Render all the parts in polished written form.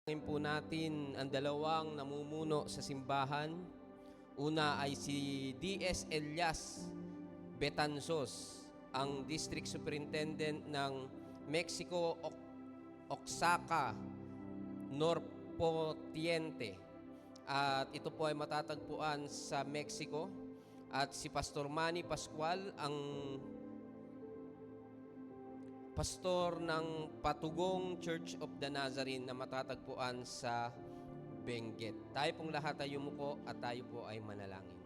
Ngayon po natin ang dalawang namumuno sa simbahan. Una ay si D.S. Elias Betanzos, ang District Superintendent ng Mexico Oaxaca Norponiente. At ito po ay matatagpuan sa Mexico. At si Pastor Manny Pascual, ang pastor ng Patugong Church of the Nazarene na matatagpuan sa Benguet. Tayo pong lahat ay yumuko at tayo po ay manalangin.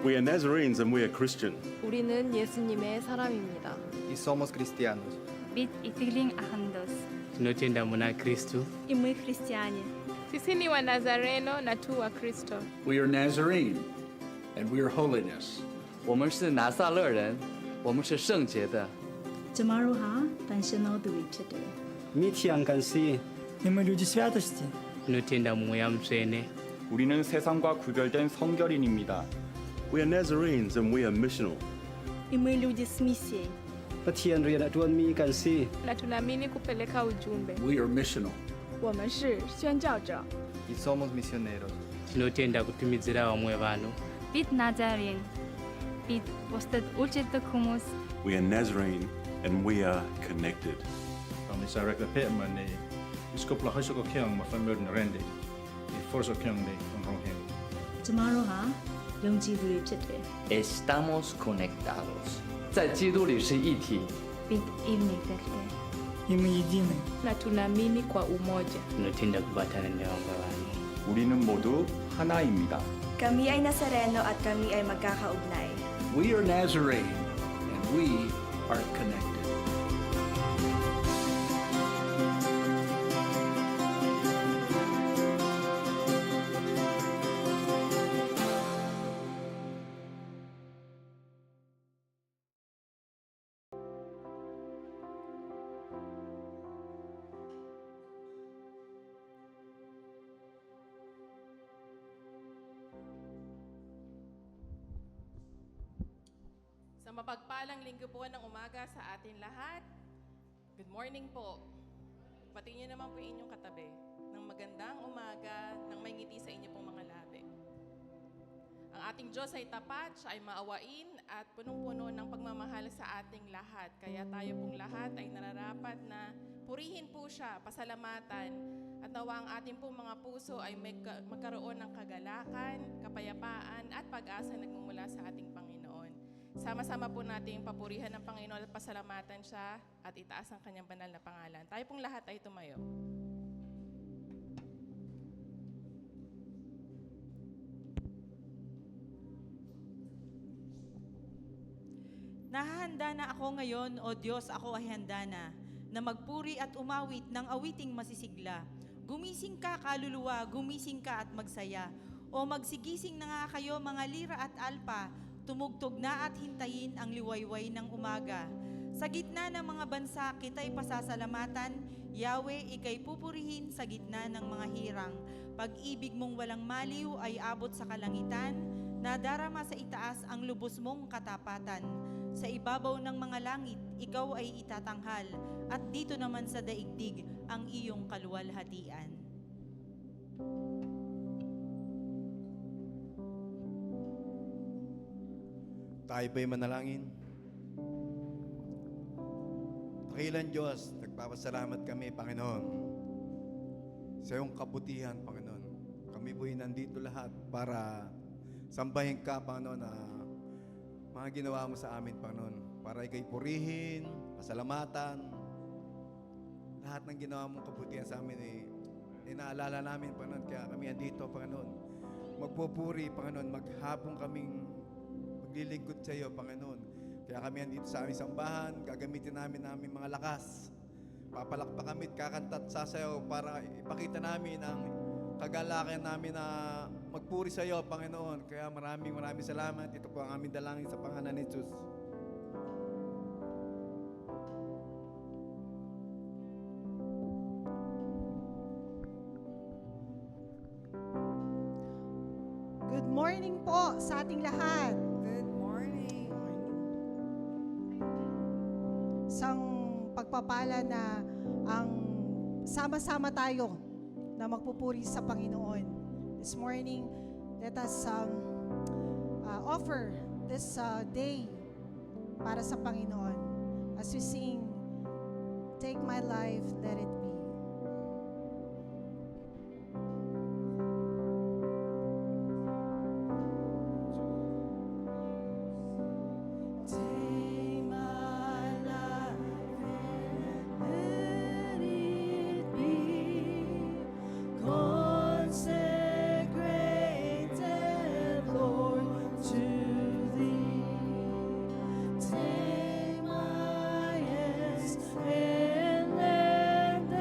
We are Nazarenes and we are Christian. 우리는 예수님의 사람입니다. Y somos cristianos. Bit itigling ahandos. Tunatenda mwana Kristo. Y muy cristiane. Sisi ni wa Nazareno na tu wa Kristo. We are Nazarene, and we are holiness. 我们是拿撒勒人，我们是圣洁的。 Jamaruha, tanshino duichete. Митьян канси. И мы люди святости. Tunatenda muyamsene. 우리는 세상과 구별된 성결인입니다. We are Nazarenes and we are missional. И мы люди с миссией. Pathian rian atuan mi kansi. Na tunaamini kupeleka ujumbe. We are missional. 我们是宣教者。 Y somos misioneros. Tunatenda kutumizira wamwe bano. Bit Nazarene. Бид бусдад үйлчлдэг хүмүүс We are Nazarene and we are connected. Kami sa rekta peman ni iskop la haso ko kyang ma family ni Randy. I forso kyang ni ang ronghen. ကျမတို့ဟာယုံကြည်သူတွေဖြစ်တယ် Estamos conectados. 在基督里是一体。 Бид иммигрант И мы едины. Na tunaamini kwa umoja. Tunatenda kubatana na wangawani. 우리는 모두 하나입니다. Kami ay Nazareno at kami ay magkakaugnay. We are Nazarene, and we are connected. Sa mapagpalang linggo po ng umaga sa atin lahat, good morning po. Patingin niyo naman po yung inyong katabi ng magandang umaga ng may ngiti sa inyo pong mga labi. Ang ating Diyos ay tapat, siya ay maawain at punong-puno ng pagmamahal sa ating lahat. Kaya tayo pong lahat ay nararapat na purihin po siya, pasalamatan, at nawa ang ating pong mga puso ay magkaroon ng kagalakan, kapayapaan at pag-asa nagmumula sa ating Panginoon. Sama-sama po natin papurihan ng Panginoon at pasalamatan siya at itaas ang kanyang banal na pangalan. Tayo pong lahat ay tumayo. Nahahanda na ako ngayon, O Diyos, ako ay handa na magpuri at umawit ng awiting masisigla. Gumising ka, kaluluwa, gumising ka at magsaya. O magsigising na nga kayo, mga lira at alpa, tumugtog na at hintayin ang liwayway ng umaga. Sa gitna ng mga bansa, kita'y pasasalamatan, Yahweh, ika'y pupurihin sa gitna ng mga hirang. Pag-ibig mong walang maliw ay abot sa kalangitan, nadarama sa itaas ang lubos mong katapatan. Sa ibabaw ng mga langit, ikaw ay itatanghal, at dito naman sa daigdig ang iyong kaluwalhatian. Tayo ba'y manalangin? Dakilang Diyos, nagpapasalamat kami, Panginoon, sa iyong kabutihan, Panginoon. Kami po'y nandito lahat para sambahin ka, Panginoon, na mga ginawa mo sa amin, Panginoon. Para ika'y purihin, pasalamatan. Lahat ng ginawa mong kabutihan sa amin, inaalala namin, Panginoon. Kaya kami nandito, Panginoon. Magpupuri, Panginoon. Maghapon kaming maglilingkod sa iyo, Panginoon. Kaya kami andito sa aming sambahan, gagamitin namin mga lakas. Papalakpak kami at kakanta at sasayaw para ipakita namin ang kagalakan namin na magpuri sa iyo, Panginoon. Kaya maraming salamat. Ito po ang aming dalangin sa pangalan ni Jesus. Good morning po sa ating lahat. Isang pagpapala na ang sama-sama tayo na magpupuri sa Panginoon. This morning, let us offer this day para sa Panginoon. As we sing, Take My Life, Let It Be. And let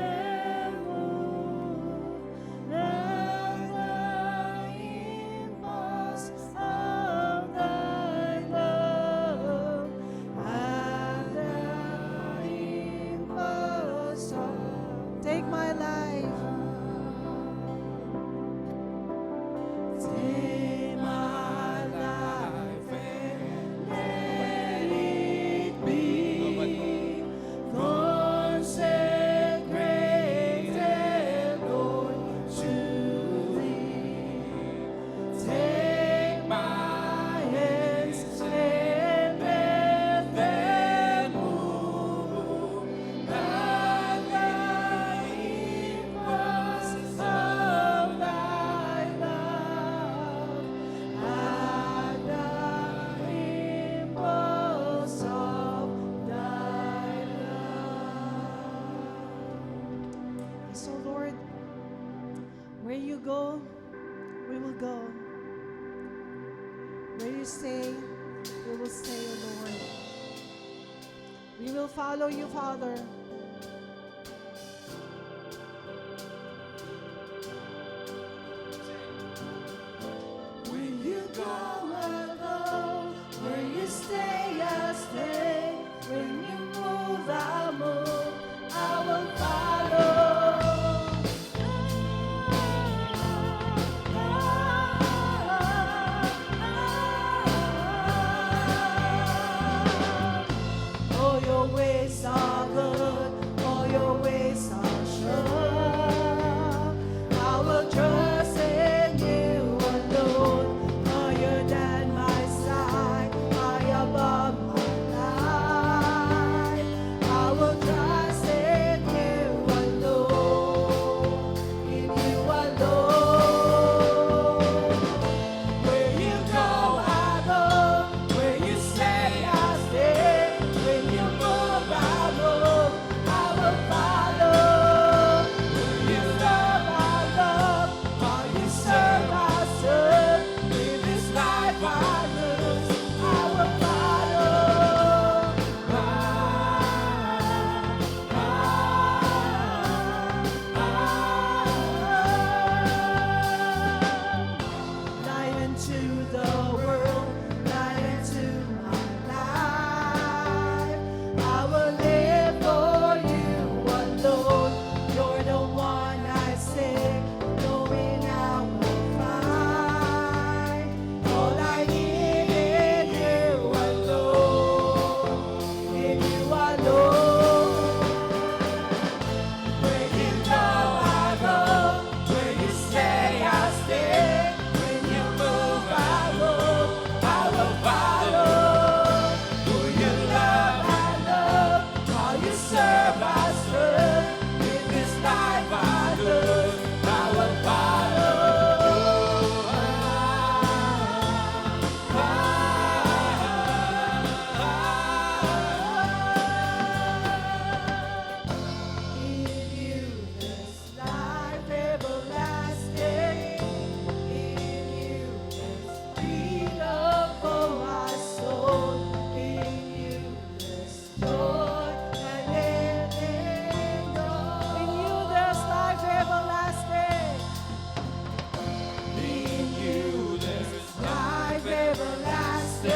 go, we will go. Where you stay, we will stay, O Lord. We will follow you, Father. Where you go, I'll go. Where you stay, I'll stay. When you move, I'll move. I will follow. All your ways are good, all your ways are sure. I will trust in you alone, higher than my side, high above my life. I will trust in you alone, in you alone. Where you go, I go. Where you stay, I stay. When you move, I move. I will follow. Where you love, I love. While you serve, I serve. In this life I lose, I will Light into the world, light into my life. I will live for you alone. You're the one I seek, knowing I will find. All I need in you alone, in you alone. Where you go, I go. Where you stay, I stay. When you move, I move. I will follow. Who you love, I love. How you serve, I serve. In this life I live, I will In you there's life everlasting. In you there's freedom for my soul. In you there's joy unending. In you there's life everlasting. In you there's life everlasting.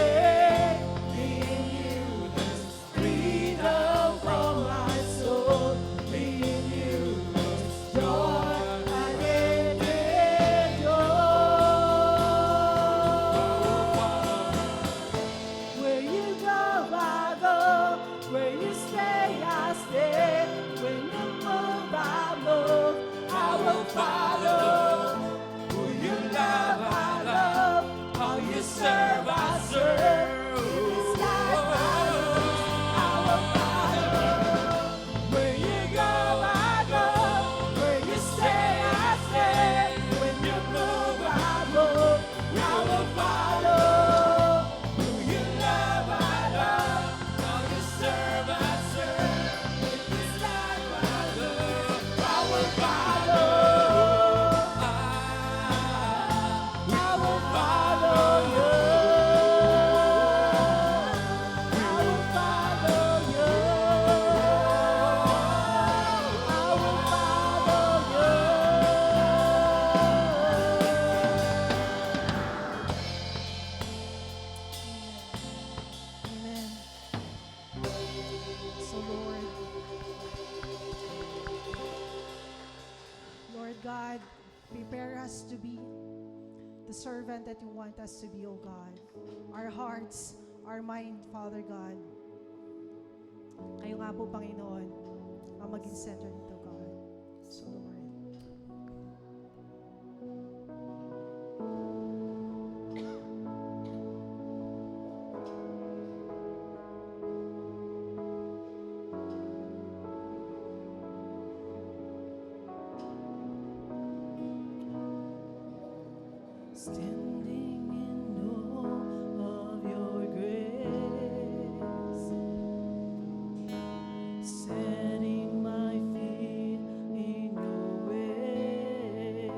In you there's freedom for my soul. In you there's joy unending Where you go, I go. Where you stay, I stay. When you move, I move. I will follow. Who you love, I love. How you serve, I serve. In this life I lose, I will follow. Where you go, I go. Where you stay, I stay. When you move, I move. I will follow. Who you love, I love. How you serve, I serve. In this life I live, I will follow. I will follow you. I will follow you. I will follow you. Amen. So Lord God, prepare us to be the servant that you want us to be, O God. Our hearts, our mind, Father God. Kayo nga po, Panginoon, ang maging center nito, God. So Lord. Standing in awe of your grace, setting my feet in your way.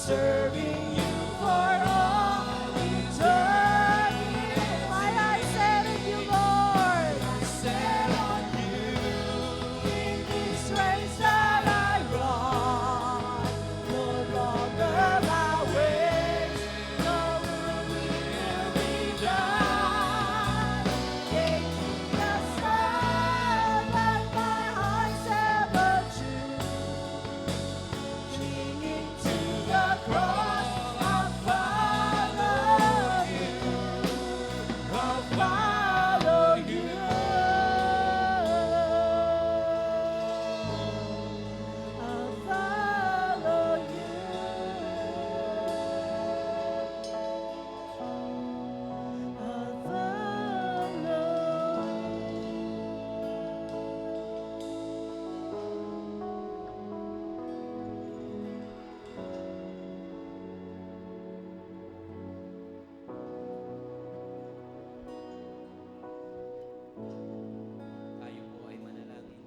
serving you for all eternity. My eyes set on you, Lord. I set on you. In this race that I run, no longer my ways, no will be done. Taking the sun that my eyes ever true. Clinging to the cross, I'll follow you. I'll follow you. I'll follow you. I'll Tayo po ay manalangin.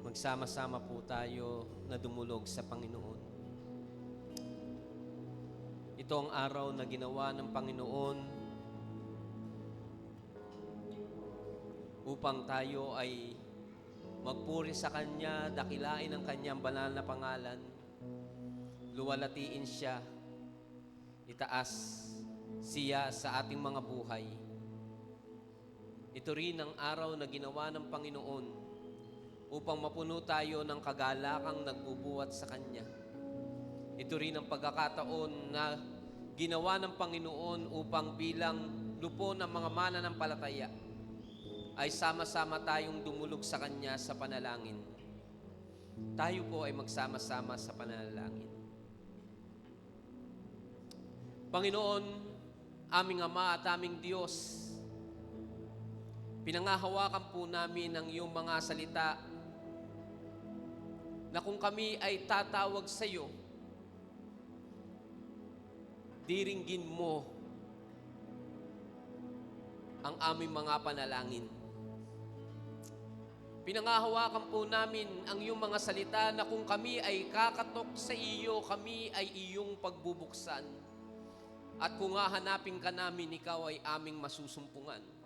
Magsama-sama po tayo na dumulog sa Panginoon. Ito ang araw na ginawa ng Panginoon upang tayo ay magpuri sa Kanya, dakilain ang Kanyang banal na pangalan, luwalatiin Siya, itaas Siya sa ating mga buhay. Ito rin ang araw na ginawa ng Panginoon upang mapuno tayo ng kagalakang nagbubuhat sa Kanya. Ito rin ang pagkakataon na ginawa ng Panginoon upang bilang lupon ng mga mananampalataya ay sama-sama tayong dumulog sa Kanya sa panalangin. Tayo po ay magsama-sama sa panalangin. Panginoon, aming Ama at aming Diyos, pinangahawakan po namin ang iyong mga salita na kung kami ay tatawag sa iyo, diringgin mo ang aming mga panalangin. Pinangahawakan po namin ang iyong mga salita na kung kami ay kakatok sa iyo, kami ay iyong pagbubuksan. At kung hahanapin ka namin, ikaw ay aming masusumpungan.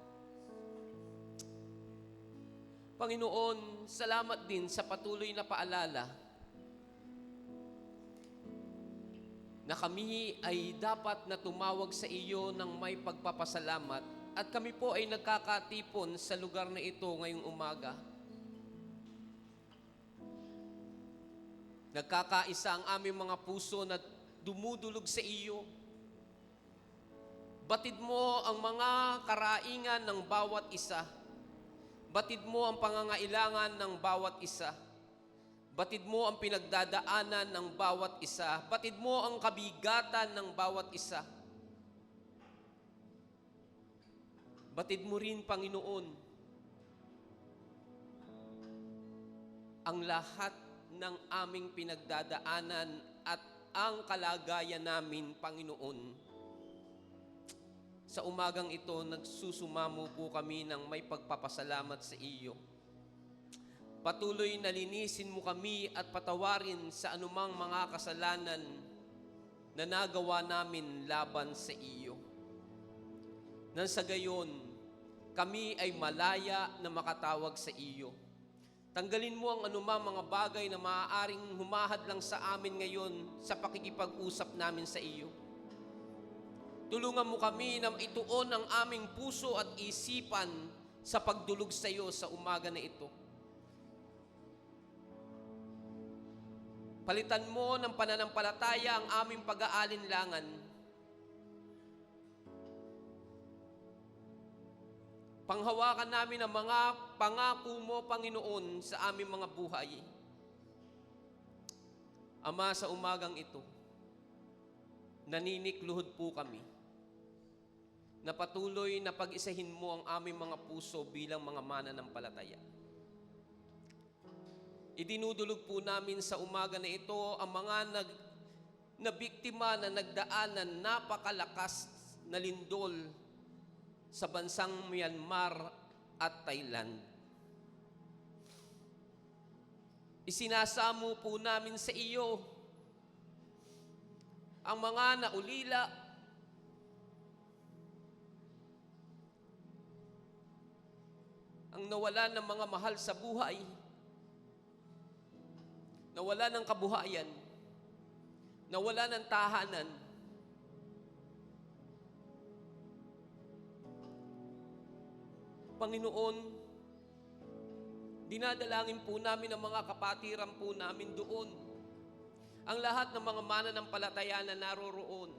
Panginoon, salamat din sa patuloy na paalala na kami ay dapat na tumawag sa iyo ng may pagpapasalamat at kami po ay nagkakatipon sa lugar na ito ngayong umaga. Nagkakaisa ang aming mga puso na dumudulog sa iyo. Batid mo ang mga karaingan ng bawat isa. Batid mo ang pangangailangan ng bawat isa. Batid mo ang pinagdadaanan ng bawat isa. Batid mo ang kabigatan ng bawat isa. Batid mo rin, Panginoon, ang lahat ng aming pinagdadaanan at ang kalagayan namin, Panginoon. Sa umagang ito, nagsusumamo po kami ng may pagpapasalamat sa iyo. Patuloy na linisin mo kami at patawarin sa anumang mga kasalanan na nagawa namin laban sa iyo. Nang sa gayon, kami ay malaya na makatawag sa iyo. Tanggalin mo ang anumang mga bagay na maaaring humahadlang sa amin ngayon sa pakikipag-usap namin sa iyo. Tulungan mo kami na ituon ang aming puso at isipan sa pagdulog sa iyo sa umaga na ito. Palitan mo ng pananampalataya ang aming pag-aalinlangan. Panghawakan namin ang mga pangako mo, Panginoon, sa aming mga buhay. Ama, sa umagang ito, naninikluhod po kami na patuloy na pag-isahin mo ang aming mga puso bilang mga mananampalataya. Idinudulog po namin sa umaga na ito ang mga na biktima na nagdaanan napakalakas na lindol sa bansang Myanmar at Thailand. Isinasamo po namin sa iyo ang mga naulila, ang nawalan ng mga mahal sa buhay, nawalan ng kabuhayan, nawalan ng tahanan. Panginoon, dinadalangin po namin ang mga kapatiran po namin doon. Ang lahat ng mga mananampalataya na naroroon.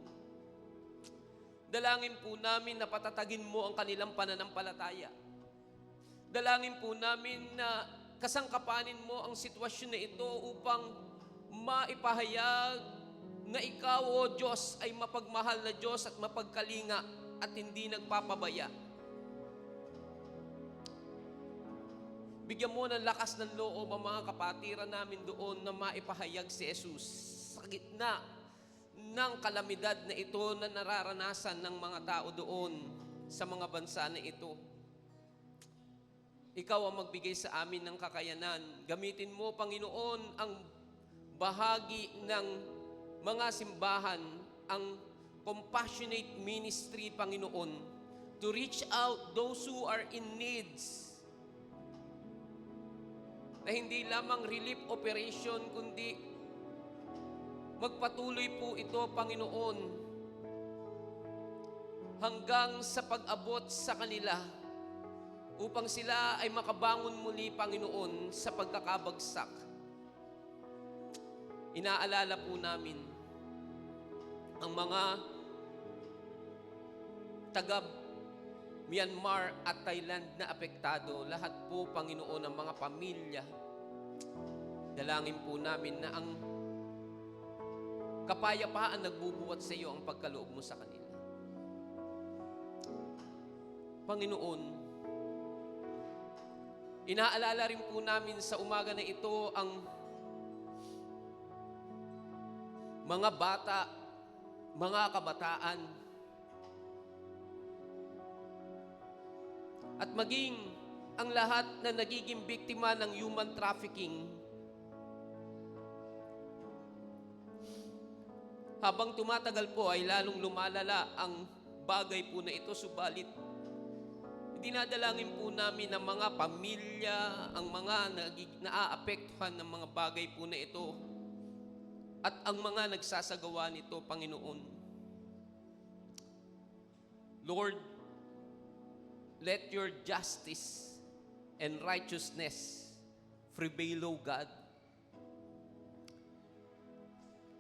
Dalangin po namin na patatagin mo ang kanilang pananampalataya. Dalangin po namin na kasangkapanin mo ang sitwasyon na ito upang maipahayag na ikaw, O Diyos, ay mapagmahal na Diyos at mapagkalinga at hindi nagpapabaya. Bigyan mo ng lakas ng loob ang mga kapatiran namin doon na maipahayag si Jesus sa gitna ng kalamidad na ito na nararanasan ng mga tao doon sa mga bansa na ito. Ikaw ang magbigay sa amin ng kakayanan. Gamitin mo, Panginoon, ang bahagi ng mga simbahan, ang compassionate ministry, Panginoon, to reach out those who are in needs, na hindi lamang relief operation, kundi magpatuloy po ito, Panginoon, hanggang sa pag-abot sa kanila upang sila ay makabangon muli, Panginoon, sa pagkakabagsak. Inaalala po namin ang mga taga Myanmar at Thailand na apektado. Lahat po, Panginoon, ang mga pamilya. Dalangin po namin na ang kapayapaan nagbubuhat sa iyo ang pagkaloob mo sa kanila. Panginoon, inaalala rin po namin sa umaga na ito ang mga bata, mga kabataan, at maging ang lahat na nagiging biktima ng human trafficking. Habang tumatagal po ay lalong lumalala ang bagay po na ito, subalit dinadalangin po namin ang mga pamilya, ang mga naaapektuhan ng mga bagay po na ito at ang mga nagsasagawa nito, Panginoon. Lord, let your justice and righteousness prevail, O God.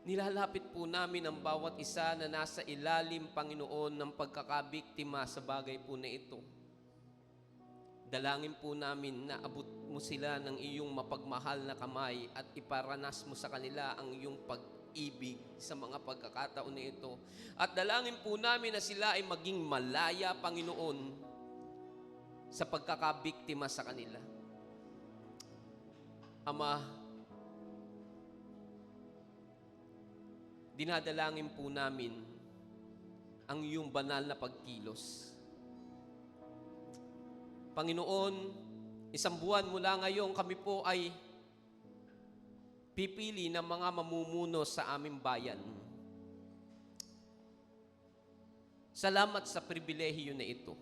Nilalapit po namin ang bawat isa na nasa ilalim, Panginoon, ng pagkakabiktima sa bagay po na ito. Dalangin po namin na abot mo sila ng iyong mapagmahal na kamay at iparanas mo sa kanila ang iyong pag-ibig sa mga pagkakataon na ito. At dalangin po namin na sila ay maging malaya, Panginoon, sa pagkakabiktima sa kanila. Ama, dinadalangin po namin ang iyong banal na pagkilos. Panginoon, isang buwan mula ngayon kami po ay pipili ng mga mamumuno sa aming bayan. Salamat sa pribilehiyo na ito.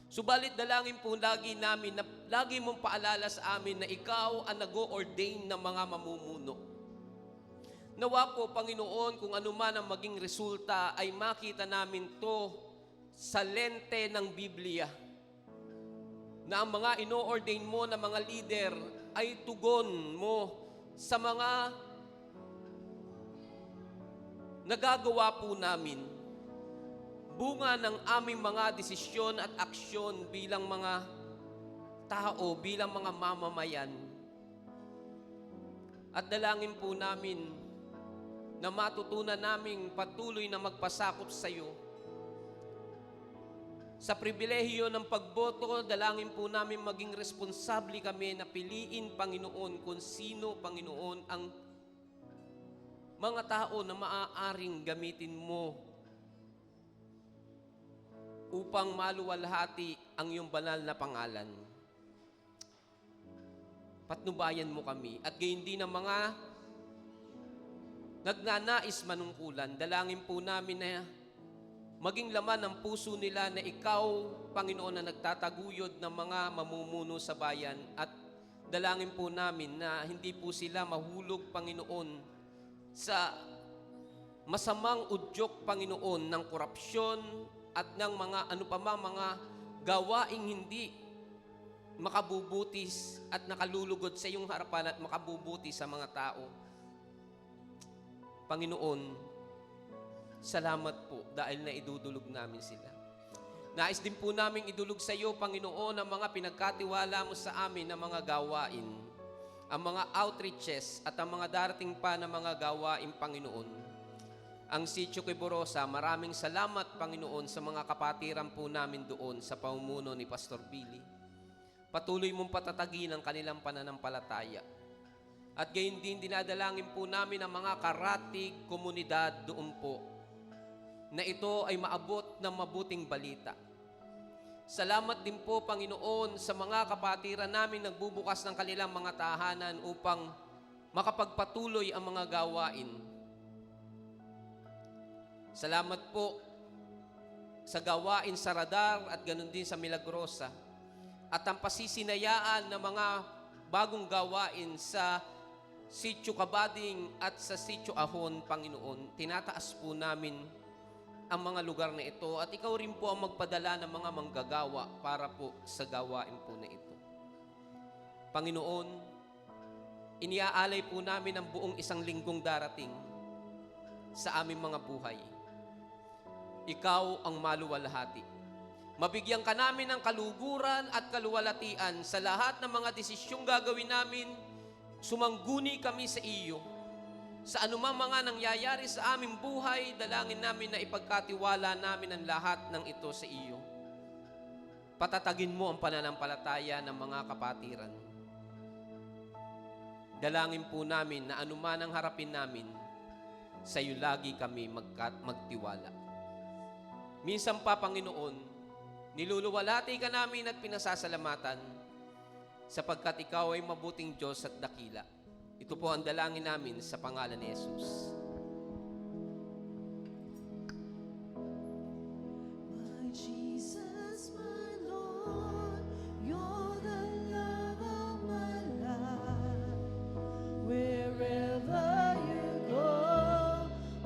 Subalit dalangin po lagi namin na lagi mong paalala sa amin na ikaw ang nag-o-ordain ng mga mamumuno. Nawa po, Panginoon, kung ano man ang maging resulta ay makita namin to sa lente ng Biblia, na ang mga ino-ordain mo na mga leader ay tugon mo sa mga nagagawa po namin. Bunga ng aming mga desisyon at aksyon bilang mga tao, bilang mga mamamayan. At dalangin po namin na matutunan naming patuloy na magpasakop sa iyo. Sa pribilehiyo ng pagboto, dalangin po namin maging responsable kami na piliin, Panginoon, kung sino, Panginoon, ang mga tao na maaaring gamitin mo upang maluwalhati ang iyong banal na pangalan. patnubayan mo kami. At gayon din ang mga nagnanais manungkulan, dalangin po namin na maging laman ng puso nila na ikaw, Panginoon, na nagtataguyod ng mga mamumuno sa bayan. At dalangin po namin na hindi po sila mahulog, Panginoon, sa masamang udyok, Panginoon, ng korupsyon at ng mga mga gawaing hindi makabubutis at nakalulugod sa iyong harapan at makabubuti sa mga tao. Panginoon, salamat po dahil na idudulog namin sila. Nais din po namin idulog sa iyo, Panginoon, ang mga pinagkatiwala mo sa amin na mga gawain, ang mga outreaches at ang mga darating pa na mga gawain, Panginoon. Ang Sitio Quiborosa, maraming salamat, Panginoon, sa mga kapatiran po namin doon sa pamumuno ni Pastor Billy. Patuloy mong patatagin ang kanilang pananampalataya. At gayon din dinadalangin po namin ang mga karatig komunidad doon po, na ito ay maabot ng mabuting balita. Salamat din po, Panginoon, sa mga kapatiran namin nagbubukas ng kanilang mga tahanan upang makapagpatuloy ang mga gawain. Salamat po sa gawain sa Radar at ganun din sa Milagrosa. At ang pasisinayaan ng mga bagong gawain sa Sitio Kabading at sa Sitio Ahon, Panginoon, tinataas po namin ang mga lugar na ito at ikaw rin po ang magpadala ng mga manggagawa para po sa gawain po na ito. Panginoon, iniaalay po namin ang buong isang linggong darating sa aming mga buhay. Ikaw ang maluwalhati. Mabigyan ka namin ng kaluguran at kaluwalhatian sa lahat ng mga desisyong gagawin namin. Sumangguni kami sa iyo. Sa anumang mga nangyayari sa aming buhay, dalangin namin na ipagkatiwala namin ang lahat ng ito sa iyo. Patatagin mo ang pananampalataya ng mga kapatiran. Dalangin po namin na anuman ang harapin namin, sa iyo lagi kami magtiwala. Minsan pa, Panginoon, niluluwalhati ka namin at pinasasalamatan sapagkat ikaw ay mabuting Diyos at dakila. Ito po ang dalangin namin sa pangalan ni Jesus. My Jesus, my Lord, you're the love of my life. Wherever you go,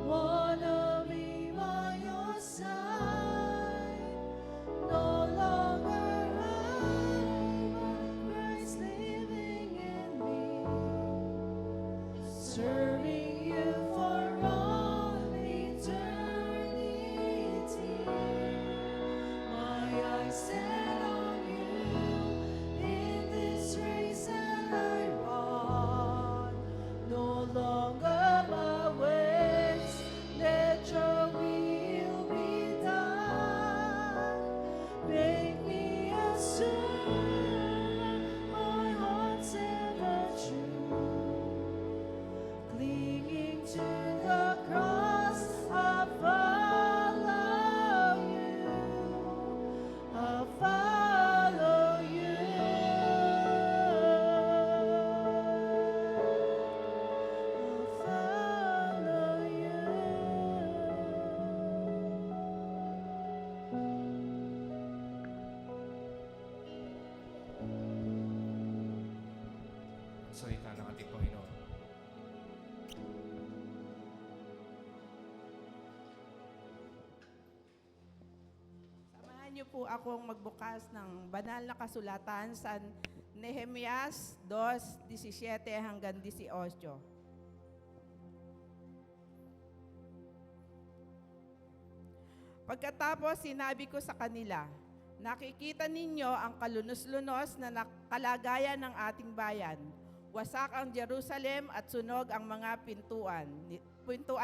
wanna be by your side. No longer I, but Christ living in me. Serving you for all eternity. My eyes set on you in this race that I run. No longer my ways, let your will be done. Make me a servant, my heart's ever true. Clinging to the cross, I follow you. I follow you. I follow you. Salita ng ating Panginoon. Samahan niyo po akong magbukas ng banal na kasulatan sa Nehemias 2:17 hanggang 18. Pagkatapos sinabi ko sa kanila, nakikita ninyo ang kalunos-lunos na kalagayan ng ating bayan. Wasak ang Jerusalem at sunog ang mga pintuan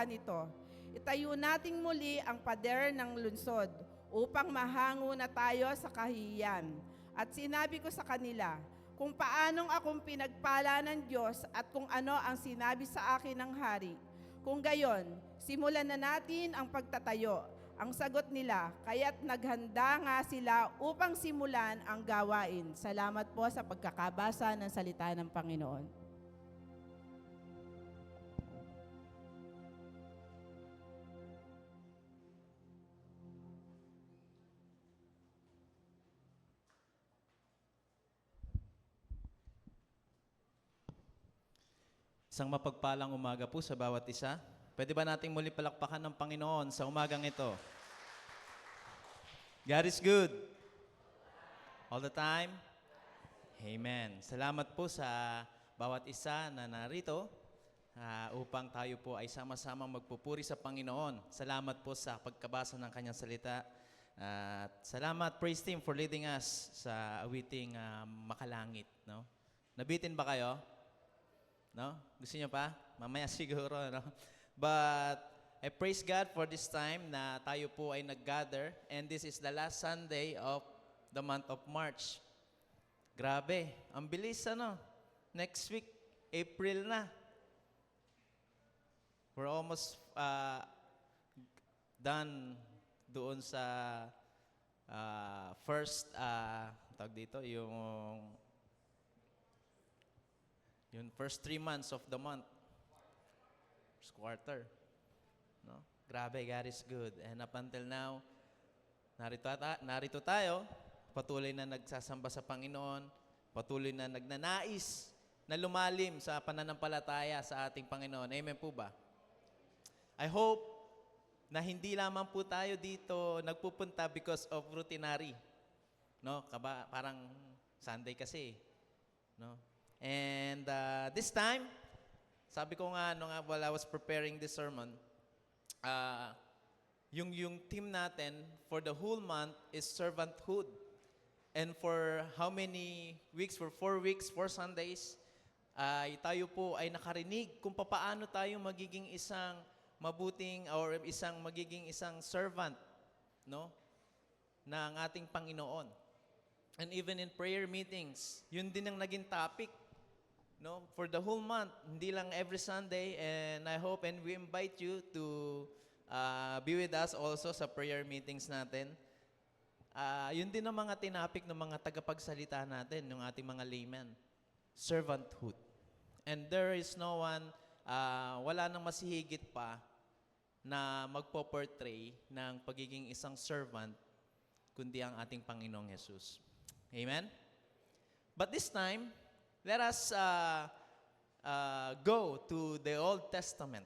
nito. Itayo nating muli ang pader ng lungsod upang mahango na tayo sa kahihiyan. At sinabi ko sa kanila, kung paanong akong pinagpala ng Diyos at kung ano ang sinabi sa akin ng hari. Kung gayon, simulan na natin ang pagtatayo ang sagot nila, kaya't naghanda nga sila upang simulan ang gawain. Salamat po sa pagkakabasa ng salita ng Panginoon. Isang mapagpalang umaga po sa bawat isa. Pwede ba nating muli palakpakan ng Panginoon sa umagang ito? God is good. All the time? Amen. Salamat po sa bawat isa na narito upang tayo po ay sama-samang magpupuri sa Panginoon. Salamat po sa pagkabasa ng kanyang salita. At salamat, praise team, for leading us sa awiting Makalangit. No? Nabitin ba kayo? No? Gusto niyo pa? Mamaya siguro, no? But I praise God for this time na tayo po ay nag-gather, and this is the last Sunday of the month of March. Grabe, ang bilis ano? Next week, April na. We're almost done doon sa first, tawag dito, yung first 3 months of the month. First quarter. No? Grabe, God is good. And up until now, narito tayo, patuloy na nagsasamba sa Panginoon, patuloy na nagnanais na lumalim sa pananampalataya sa ating Panginoon. Amen po ba? I hope na hindi lamang po tayo dito nagpupunta because of routinary. No? Parang Sunday kasi. No? And this time, sabi ko nga, while I was preparing this sermon, yung theme natin for the whole month is servanthood. And for how many weeks? For 4 weeks, 4 Sundays, tayo po ay nakarinig kung paano tayo magiging isang mabuting or magiging isang servant, no, ng ating Panginoon. And even in prayer meetings, yun din ang naging topic. No, for the whole month, hindi lang every Sunday, and I hope and we invite you to be with us also sa prayer meetings natin. Yun din ang mga tinapik ng mga tagapagsalita natin, yung ating mga laymen. Servanthood. And there is no one, wala nang masihigit pa na magpo-portray ng pagiging isang servant, kundi ang ating Panginoong Jesus. Amen? But this time, let us go to the Old Testament.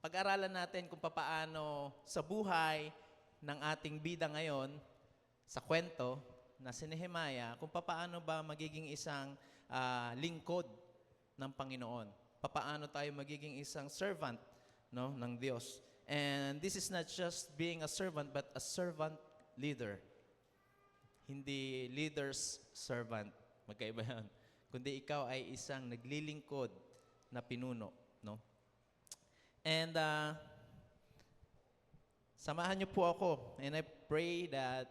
Pag-aralan natin kung paano sa buhay ng ating bida ngayon, sa kwento na si Nehemiah, kung paano ba magiging isang lingkod ng Panginoon. Paano tayo magiging isang servant, no, ng Diyos. And this is not just being a servant, but a servant leader. Hindi leader's servant. Magkaiba yan. Kundi ikaw ay isang naglilingkod na pinuno, no? And samahan niyo po ako, and I pray that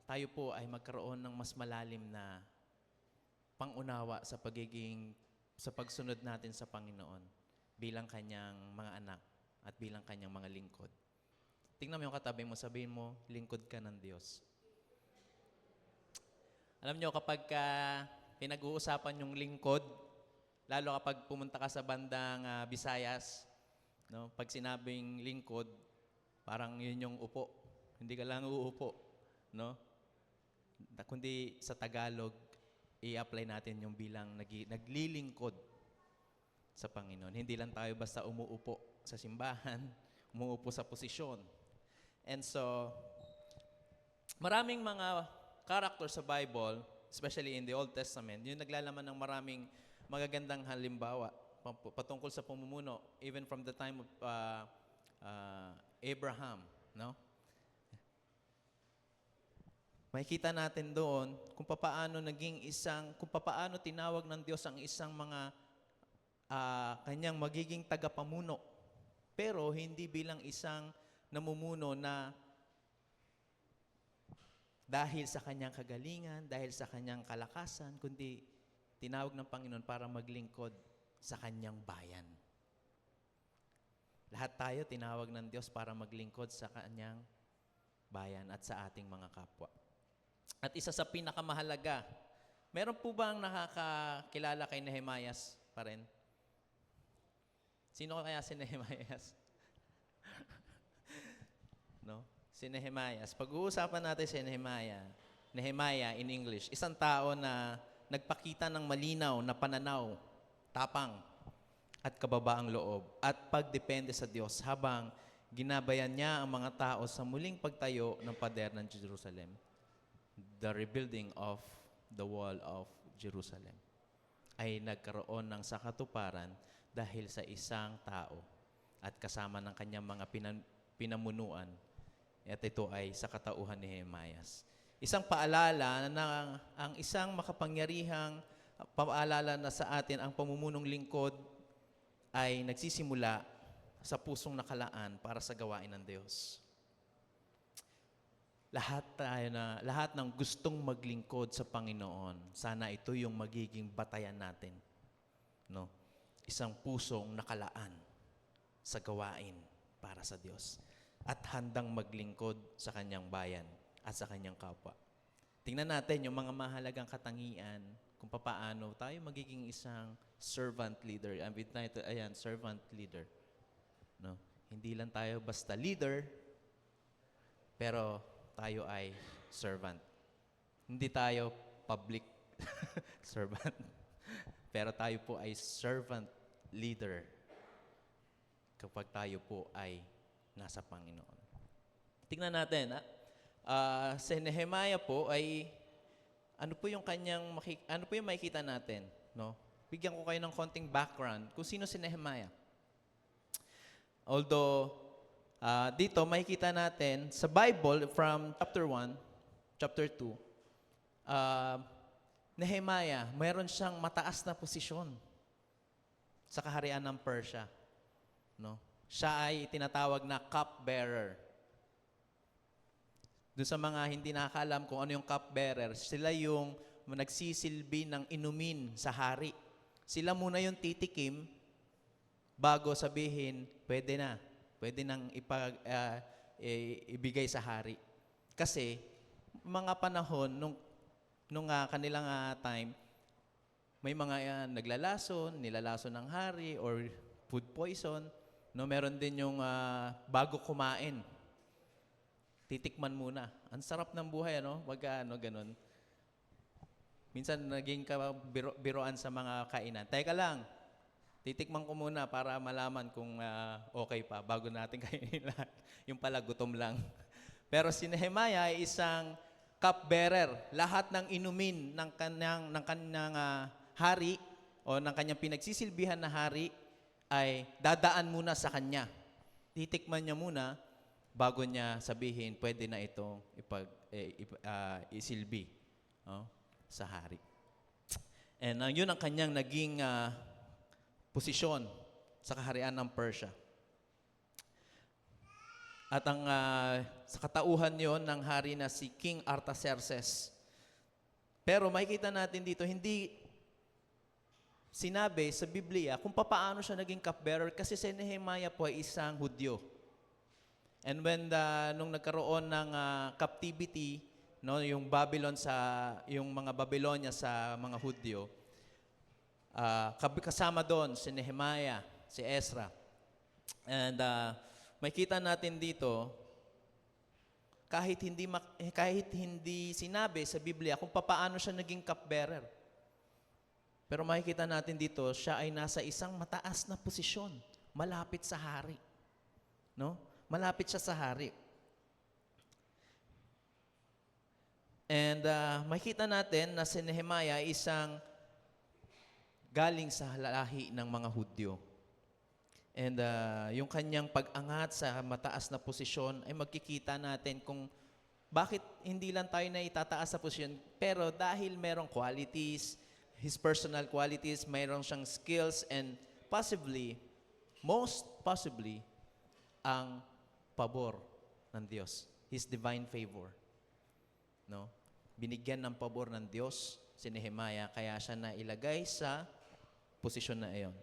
tayo po ay magkaroon ng mas malalim na pangunawa sa pagsunod natin sa Panginoon bilang kanyang mga anak at bilang kanyang mga lingkod. Tingnan mo yung katabi mo, sabihin mo, lingkod ka ng Diyos. Alam niyo, kapag pinag-uusapan yung lingkod, lalo kapag pumunta ka sa bandang Visayas, no? Pag sinabing lingkod, parang yun yung upo. Hindi ka lang uupo, no? Kundi sa Tagalog, i-apply natin yung bilang naglilingkod sa Panginoon. Hindi lang tayo basta umuupo sa simbahan, umuupo sa posisyon. And so, maraming mga character sa Bible, especially in the Old Testament, yung naglalaman ng maraming magagandang halimbawa patungkol sa pamumuno, even from the time of Abraham, no? Makikita natin doon kung paano tinawag ng Diyos ang isang mga kanyang magiging tagapamuno, pero hindi bilang isang namumuno na dahil sa kanyang kagalingan, dahil sa kanyang kalakasan, kundi tinawag ng Panginoon para maglingkod sa kanyang bayan. Lahat tayo tinawag ng Diyos para maglingkod sa Kanyang bayan at sa ating mga kapwa. At isa sa pinakamahalaga, meron po bang nakakakilala kay Nehemias pa rin? Sino kaya si Nehemias? No? Si Nehemias. Pag-uusapan natin si Nehemiah in English, isang tao na nagpakita ng malinaw na pananaw, tapang, at kababaang loob, at pagdepende sa Diyos habang ginabayan niya ang mga tao sa muling pagtayo ng pader ng Jerusalem, the rebuilding of the wall of Jerusalem, ay nagkaroon ng sakatuparan dahil sa isang tao at kasama ng kanyang mga pinamunuan. At ito ay sa katauhan ni Nehemias. Isang paalala na ang isang makapangyarihang paalala na sa atin ang pamumunong lingkod ay nagsisimula sa pusong nakalaan para sa gawain ng Diyos. Lahat ng gustong maglingkod sa Panginoon, sana ito yung magiging batayan natin. No? Isang pusong nakalaan sa gawain para sa Diyos at handang maglingkod sa kanyang bayan at sa kanyang kapwa. Tingnan natin yung mga mahalagang katangian kung paano tayo magiging isang servant leader. Ang title, ayan, servant leader. No? Hindi lang tayo basta leader, pero tayo ay servant. Hindi tayo public servant, pero tayo po ay servant leader kapag tayo po ay nasa Panginoon. Tingnan natin, si Nehemiah po ay ano po yung makikita natin, no? Bigyan ko kayo ng konting background kung sino si Nehemiah. Although dito makikita natin sa Bible from chapter 1, chapter 2, Nehemiah, mayroon siyang mataas na posisyon sa kaharian ng Persia, no? Siya ay tinatawag na cupbearer. Doon sa mga hindi nakakalam kung ano yung cupbearer, sila yung nagsisilbi ng inumin sa hari. Sila muna yung titikim bago sabihin, pwede nang ibigay sa hari. Kasi mga panahon nung kanilang time, may mga nilalason ng hari or food poison. No, meron din yung bago kumain, titikman muna. Ang sarap ng buhay, ano? Ganun. Minsan naging biroan sa mga kainan. Teka lang, titikman ko muna para malaman kung okay pa bago natin kainin lahat. Yung pala, gutom lang. Pero si Nehemiah ay isang cupbearer. Lahat ng inumin ng kanyang hari o ng kanyang pinagsisilbihan na hari ay dadaan muna sa kanya. Titikman niya muna bago niya sabihin, pwede na itong isilbi sa hari. And yun ang kanyang naging posisyon sa kaharian ng Persia. At sa katauhan yon ng hari na si King Artaxerxes. Pero makikita natin dito, hindi sinabi sa Biblia kung paano siya naging cupbearer kasi si Nehemiah po ay isang Hudyo. And when nung nagkaroon ng captivity, no, yung mga Babylonia sa mga Hudyo, kasama doon si Nehemiah, si Ezra. And makita natin dito, kahit hindi sinabi sa Biblia kung paano siya naging cupbearer. Pero makikita natin dito, siya ay nasa isang mataas na posisyon, malapit sa hari. No? Malapit siya sa hari. And makikita natin na si Nehemiah ay isang galing sa lahi ng mga Hudyo. And yung kanyang pag-angat sa mataas na posisyon ay magkikita natin kung bakit hindi lang tayo na itataas sa posisyon, pero dahil merong qualities, his personal qualities, mayroon siyang skills, and most possibly, ang pabor ng Diyos. His divine favor. No? Binigyan ng pabor ng Diyos si Nehemiah, kaya siya na ilagay sa posisyon na iyon.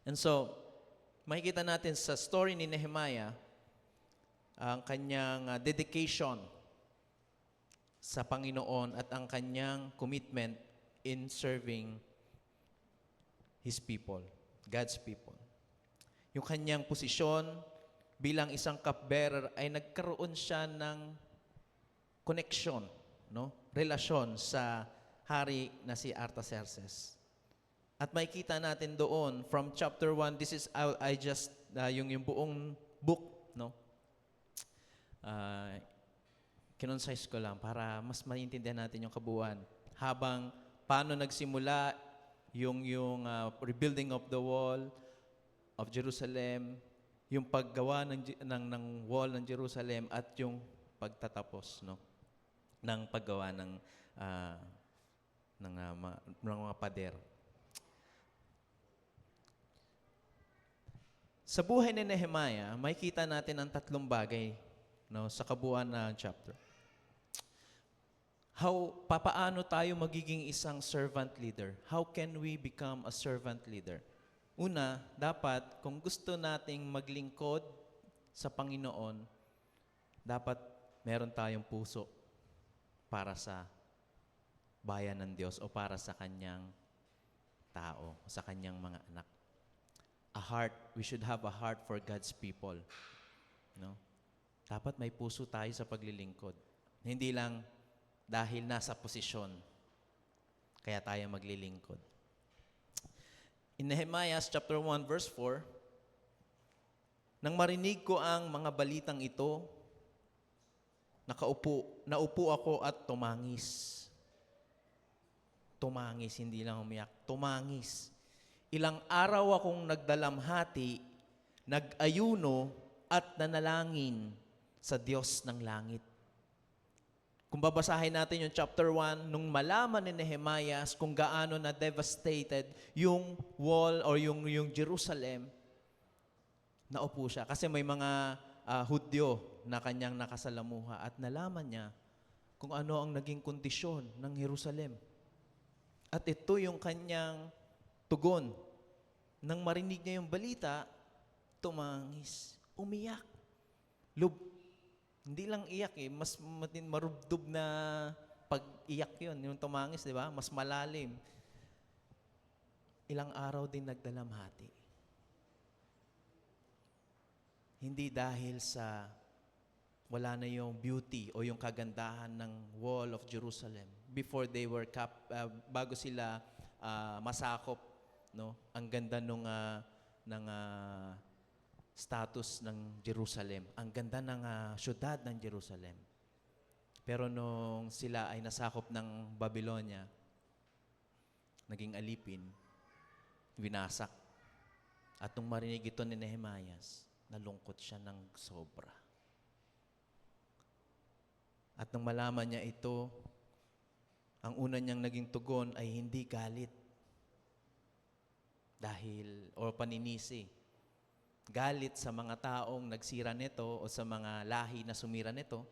And so, makikita natin sa story ni Nehemiah ang kanyang dedication sa Panginoon at ang kanyang commitment in serving His people, God's people. Yung kanyang posisyon bilang isang cupbearer ay nagkaroon siya ng connection, no? Relasyon sa hari na si Artaxerxes. At makikita natin doon from chapter 1, this is I just yung buong book, no? Kinonsize ko lang para mas maintindihan natin yung kabuuan. Habang paano nagsimula yung rebuilding of the wall of Jerusalem, yung paggawa ng wall ng Jerusalem at yung pagtatapos, no, ng paggawa ng mga pader. Sa buhay ni Nehemiah, makikita natin ang tatlong bagay, no, sa kabuuan ng chapter. Papaano tayo magiging isang servant leader? How can we become a servant leader? Una, dapat kung gusto nating maglingkod sa Panginoon, dapat meron tayong puso para sa bayan ng Diyos o para sa kanyang tao, sa kanyang mga anak. A heart, we should have a heart for God's people. No? Dapat may puso tayo sa paglilingkod. Hindi lang dahil nasa posisyon, kaya tayo maglilingkod. In Nehemiah chapter 1 verse 4, nang marinig ko ang mga balitang ito, naupo ako at tumangis. Tumangis, hindi lang umiyak, tumangis. Ilang araw akong nagdalamhati, nag-ayuno at nanalangin sa Diyos ng langit. Kung babasahin natin yung chapter 1, nung malaman ni Nehemiah kung gaano na devastated yung wall or yung Jerusalem, naupo siya. Kasi may mga Hudyo na kanyang nakasalamuha at nalaman niya kung ano ang naging kondisyon ng Jerusalem. At ito yung kanyang tugon. Nang marinig niya yung balita, tumangis, umiyak. Hindi lang iyak mas marubdob na pag-iyak yun, yung tumangis, di ba? Mas malalim. Ilang araw din nagdalamhati. Hindi dahil sa wala na yung beauty o yung kagandahan ng wall of Jerusalem. Before they were bago sila masakop, no? Ang ganda ng status ng Jerusalem. Ang ganda ng syudad ng Jerusalem. Pero nung sila ay nasakop ng Babylonia, naging alipin, winasak. At nung marinig ito ni Nehemiah, nalungkot siya ng sobra. At nung malaman niya ito, ang una niyang naging tugon ay hindi galit. O paninisi. Galit sa mga taong nagsira nito o sa mga lahi na sumira nito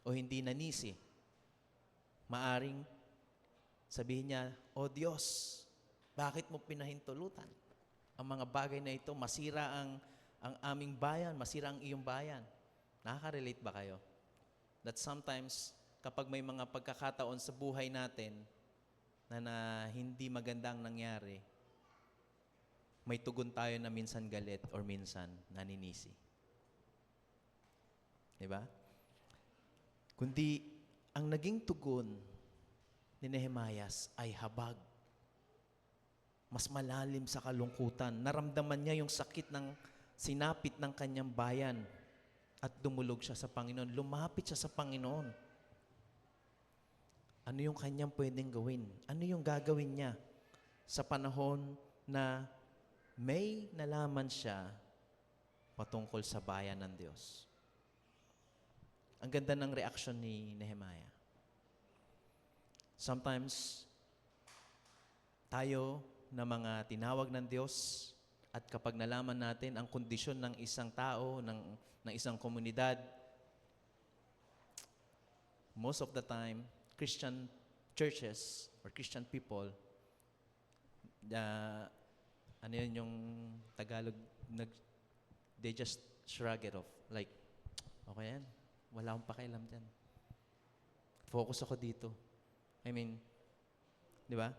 o hindi nanisi. Maaring sabihin niya, "O Diyos, bakit mo pinahintulutan ang mga bagay na ito? Masira ang aming bayan, masira ang iyong bayan." Nakaka-relate ba kayo? That sometimes, kapag may mga pagkakataon sa buhay natin na hindi magandang nangyari, may tugon tayo na minsan galit or minsan naninisi. Diba? Kundi, ang naging tugon ni Nehemiah ay habag. Mas malalim sa kalungkutan. Naramdaman niya yung sakit ng sinapit ng kanyang bayan at dumulog siya sa Panginoon. Lumapit siya sa Panginoon. Ano yung kanyang pwedeng gawin? Ano yung gagawin niya sa panahon na may nalaman siya patungkol sa bayan ng Diyos? Ang ganda ng reaksyon ni Nehemiah. Sometimes, tayo na mga tinawag ng Diyos at kapag nalaman natin ang kondisyon ng isang tao, ng isang komunidad, most of the time, Christian churches or Christian people, ano yun yung Tagalog, they just shrug it off. Like, okay yan. Wala akong pakialam dyan. Focus ako dito. I mean, di ba?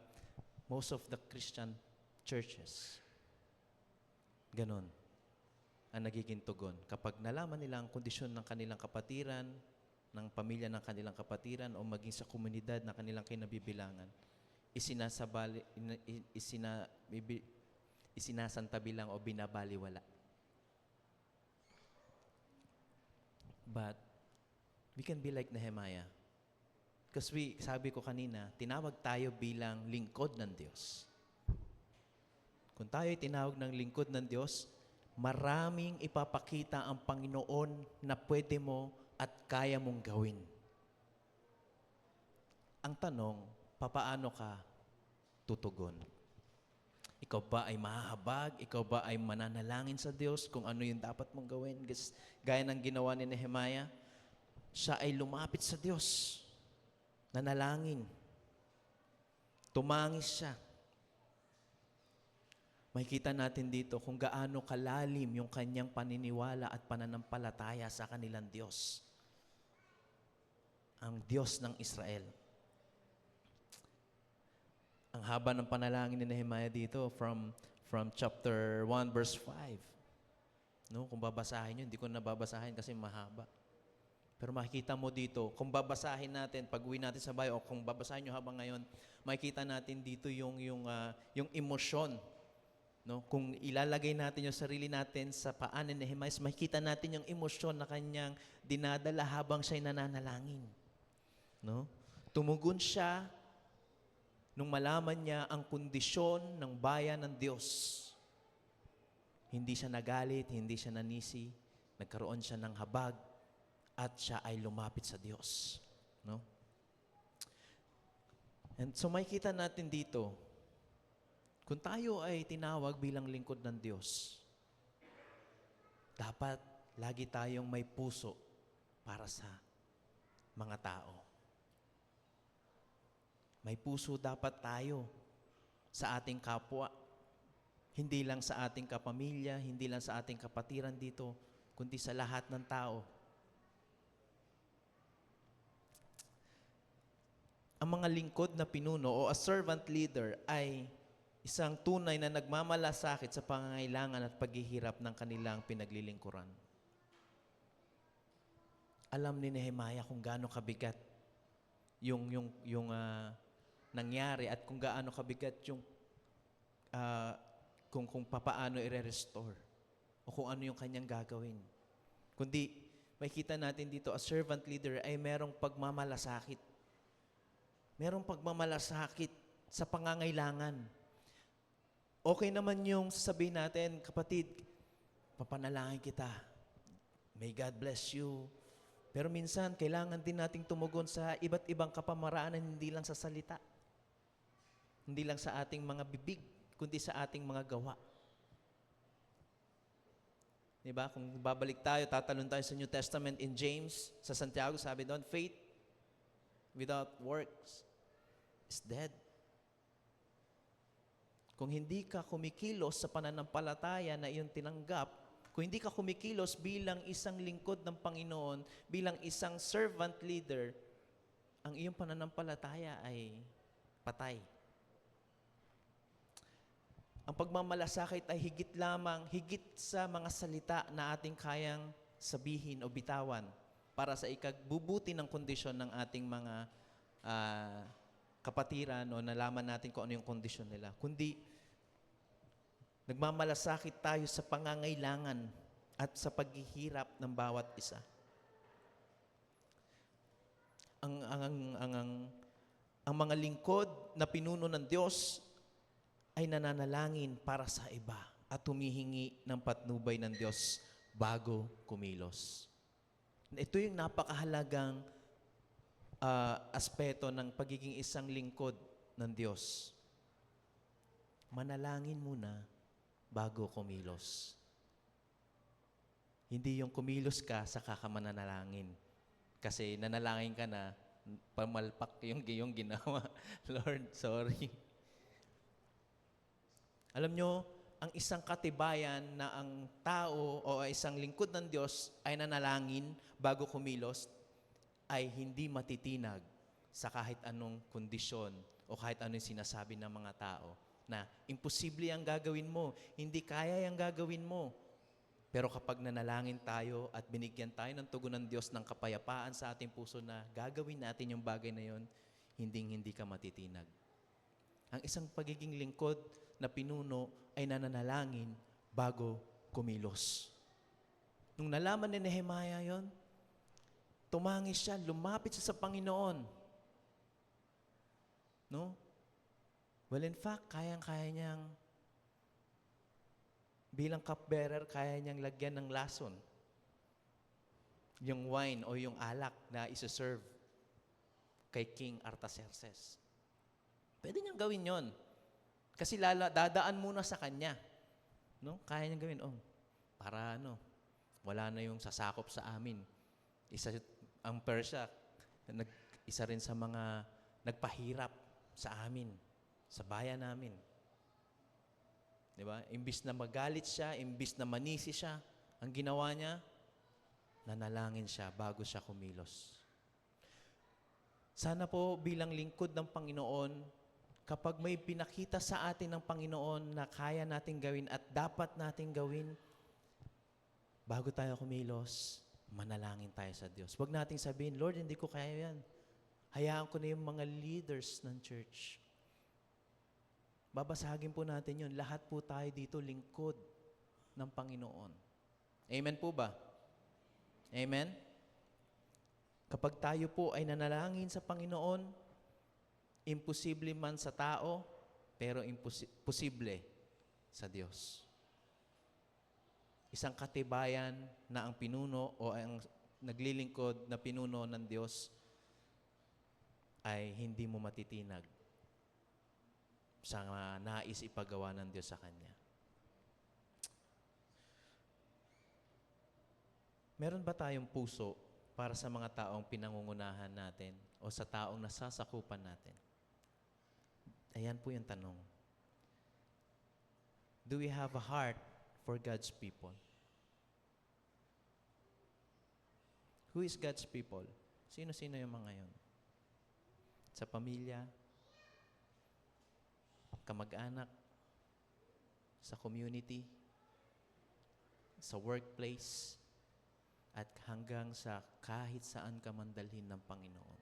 Most of the Christian churches, ganon ang nagiging tugon. Kapag nalaman nila ang kondisyon ng kanilang kapatiran, ng pamilya ng kanilang kapatiran, o maging sa komunidad na kanilang kinabibilangan, isinasantabi lang o binabaliwala. But we can be like Nehemiah. Because sabi ko kanina, tinawag tayo bilang lingkod ng Diyos. Kung tayo tinawag ng lingkod ng Diyos, maraming ipapakita ang Panginoon na pwede mo at kaya mong gawin. Ang tanong, papaano ka tutugon? Ikaw ba ay mahahabag? Ikaw ba ay mananalangin sa Diyos kung ano yung dapat mong gawin? Gaya ng ginawa ni Nehemiah, siya ay lumapit sa Diyos. Nanalangin. Tumangis siya. Makikita natin dito kung gaano kalalim yung kanyang paniniwala at pananampalataya sa kanilang Diyos. Ang Diyos ng Israel. Ang haba ng panalangin ni Nehemiah dito from chapter 1 verse 5. No, kung babasahin yun, hindi ko nababasahin kasi mahaba. Pero makikita mo dito, kung babasahin natin, pag-uwi natin sa bahay, o kung babasahin nyo habang ngayon, makikita natin dito yung emosyon. No? Kung ilalagay natin yung sarili natin sa paan ni Nehemiah, makikita natin yung emosyon na kanyang dinadala habang siya'y nananalangin. No? Tumugon siya nung malaman niya ang kondisyon ng bayan ng Diyos. Hindi siya nagalit, hindi siya nanisi, nagkaroon siya ng habag, at siya ay lumapit sa Diyos. No? And so makikita natin dito, kung tayo ay tinawag bilang lingkod ng Diyos, dapat lagi tayong may puso para sa mga tao. May puso dapat tayo sa ating kapwa. Hindi lang sa ating kapamilya, hindi lang sa ating kapatiran dito, kundi sa lahat ng tao. Ang mga lingkod na pinuno o a servant leader ay isang tunay na nagmamalasakit sa pangangailangan at paghihirap ng kanilang pinaglilingkuran. Alam ni Nehemiah kung gaano kabigat yung nangyari at kung gaano kabigat yung kung papaano i-restore o kung ano yung kanyang gagawin. Kundi makikita natin dito, a servant leader ay merong pagmamalasakit. Merong pagmamalasakit sa pangangailangan. Okay naman yung sabihin natin, kapatid, papanalangin kita. May God bless you. Pero minsan, kailangan din nating tumugon sa iba't ibang kapamaraanan, hindi lang sa salita. Hindi lang sa ating mga bibig, kundi sa ating mga gawa. Diba? Kung babalik tayo, tatalon tayo sa New Testament in James, sa Santiago, sabi doon, faith without works is dead. Kung hindi ka kumikilos sa pananampalataya na iyong tinanggap, kung hindi ka kumikilos bilang isang lingkod ng Panginoon, bilang isang servant leader, ang iyong pananampalataya ay patay. Ang pagmamalasakit ay higit sa mga salita na ating kayang sabihin o bitawan para sa ikagbubuti ng kondisyon ng ating mga kapatiran o nalaman natin kung ano yung kondisyon nila. Kundi, nagmamalasakit tayo sa pangangailangan at sa paghihirap ng bawat isa. Ang mga lingkod na pinuno ng Diyos ay nananalangin para sa iba at humihingi ng patnubay ng Diyos bago kumilos. Ito yung napakahalagang aspeto ng pagiging isang lingkod ng Diyos. Manalangin muna bago kumilos. Hindi yung kumilos ka sa kakamananalangin. Kasi nanalangin ka na, pamalpak yung ginawa. Lord, sorry. Alam nyo, ang isang katibayan na ang tao o isang lingkod ng Diyos ay nanalangin bago kumilos ay hindi matitinag sa kahit anong kondisyon o kahit anong sinasabi ng mga tao na imposible ang gagawin mo, hindi kaya ang gagawin mo. Pero kapag nanalangin tayo at binigyan tayo ng tugon ng Diyos ng kapayapaan sa ating puso na gagawin natin yung bagay na yon, hindi ka matitinag. Ang isang pagiging lingkod na pinuno ay nananalangin bago kumilos. Nung nalaman ni Nehemiah yon, tumangis siya, lumapit siya sa Panginoon. No? Well, in fact, kayang-kaya niyang bilang cupbearer, kaya niyang lagyan ng lason yung wine o yung alak na isa-serve kay King Artaxerxes. Pwede niyang gawin yon. Kasi dadaan muna sa kanya. No? Kaya niyang gawin, para wala na yung sasakop sa amin. Ang Persia, isa rin sa mga nagpahirap sa amin, sa bayan namin. Diba? Imbis na magalit siya, imbis na manisi siya, ang ginawa niya, nanalangin siya bago siya kumilos. Sana po bilang lingkod ng Panginoon, kapag may pinakita sa atin ng Panginoon na kaya nating gawin at dapat nating gawin, bago tayo kumilos, manalangin tayo sa Diyos. Huwag nating sabihin, Lord, hindi ko kaya yan. Hayaan ko na yung mga leaders ng church. Babasagin po natin yun. Lahat po tayo dito lingkod ng Panginoon. Amen po ba? Amen? Kapag tayo po ay nanalangin sa Panginoon, imposible man sa tao, pero posible sa Diyos. Isang katibayan na ang pinuno o ang naglilingkod na pinuno ng Diyos ay hindi mo matitinag sa nais ipagawa ng Diyos sa Kanya. Meron ba tayong puso para sa mga taong pinangungunahan natin o sa taong nasasakupan natin? Ayan po yung tanong. Do we have a heart for God's people? Who is God's people? Sino-sino yung mga yun? Sa pamilya, kamag-anak, sa community, sa workplace, at hanggang sa kahit saan ka mandalhin ng Panginoon.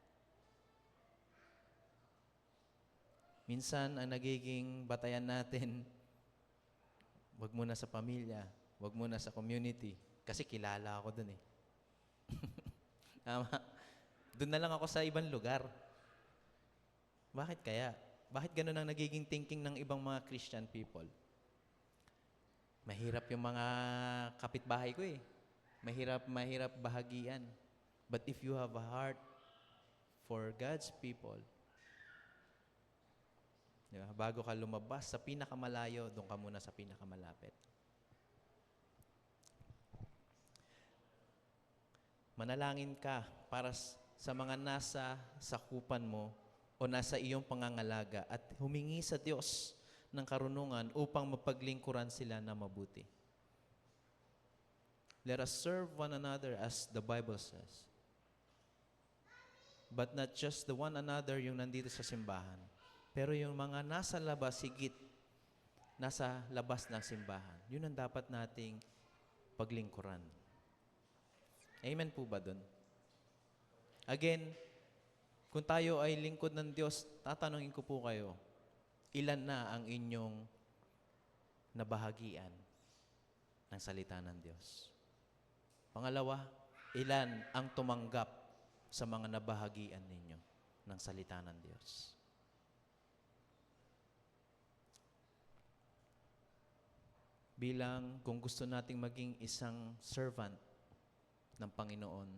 Minsan, ang nagiging batayan natin, wag muna sa pamilya, wag muna sa community, kasi kilala ako dun eh. Tama? Doon na lang ako sa ibang lugar. Bakit kaya? Bakit ganun ang nagiging thinking ng ibang mga Christian people? Mahirap yung mga kapitbahay ko eh. Mahirap bahagian. But if you have a heart for God's people, diba? Bago ka lumabas sa pinakamalayo, doon ka muna sa pinakamalapit. Manalangin ka para sa mga nasa sakupan mo o nasa iyong pangangalaga at humingi sa Diyos ng karunungan upang mapaglingkuran sila na mabuti. Let us serve one another as the Bible says. But not just the one another yung nandito sa simbahan. Pero yung mga nasa labas, higit, nasa labas ng simbahan, yun ang dapat nating paglingkuran. Amen po ba dun? Again, kung tayo ay lingkod ng Diyos, tatanungin ko po kayo, ilan na ang inyong nabahagian ng salita ng Diyos? Pangalawa, ilan ang tumanggap sa mga nabahagian ninyo ng salita ng Diyos? Bilang kung gusto nating maging isang servant ng Panginoon,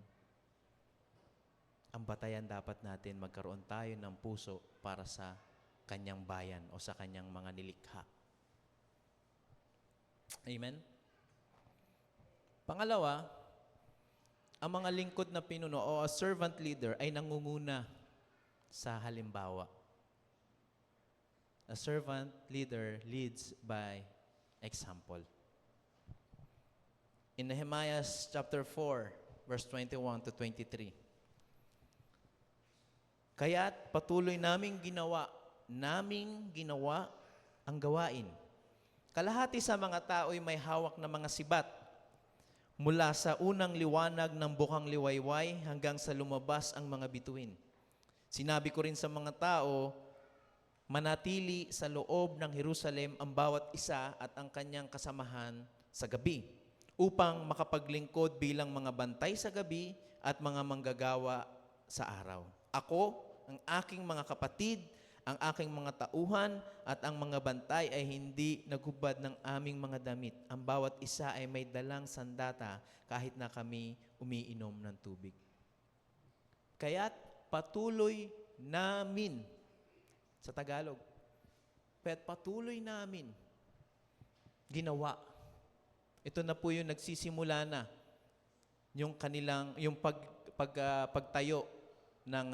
ang batayan dapat natin magkaroon tayo ng puso para sa Kanyang bayan o sa Kanyang mga nilikha. Amen? Pangalawa, ang mga lingkod na pinuno o a servant leader ay nangunguna sa halimbawa. A servant leader leads by example. In Nehemiah chapter 4, verse 21 to 23. Kaya't patuloy naming ginawa ang gawain. Kalahati sa mga tao'y may hawak na mga sibat. Mula sa unang liwanag ng bukang liwayway hanggang sa lumabas ang mga bituin. Sinabi ko rin sa mga tao, manatili sa loob ng Jerusalem ang bawat isa at ang kanyang kasamahan sa gabi, upang makapaglingkod bilang mga bantay sa gabi at mga manggagawa sa araw. Ako, ang aking mga kapatid, ang aking mga tauhan at ang mga bantay ay hindi naghubad ng aming mga damit. Ang bawat isa ay may dalang sandata kahit na kami umiinom ng tubig. Kaya't patuloy namin, sa Tagalog, patuloy namin ginawa. Ito na po yung nagsisimula na yung kanilang, yung pagtayo ng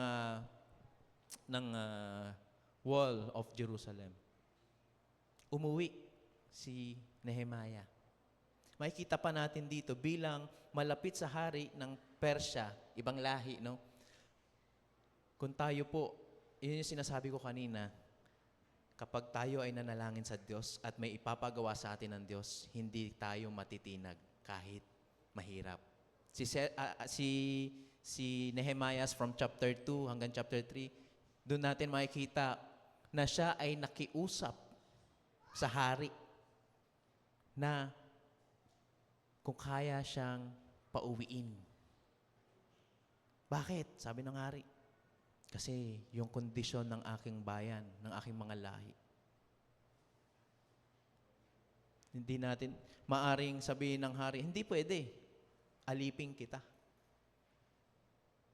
wall of Jerusalem. Umuwi si Nehemiah. Makikita pa natin dito bilang malapit sa hari ng Persya, ibang lahi, no? Kung tayo po, yun yung sinasabi ko kanina, kapag tayo ay nanalangin sa Diyos at may ipapagawa sa atin ng Diyos, hindi tayo matitinag kahit mahirap. Si Nehemiah from chapter 2 hanggang chapter 3, doon natin makikita na siya ay nakiusap sa hari na kung kaya siyang pauwiin. Bakit? Sabi ng hari. Kasi yung kondisyon ng aking bayan, ng aking mga lahi. Hindi natin maaring sabihin ng hari, hindi pwede. Alipin kita.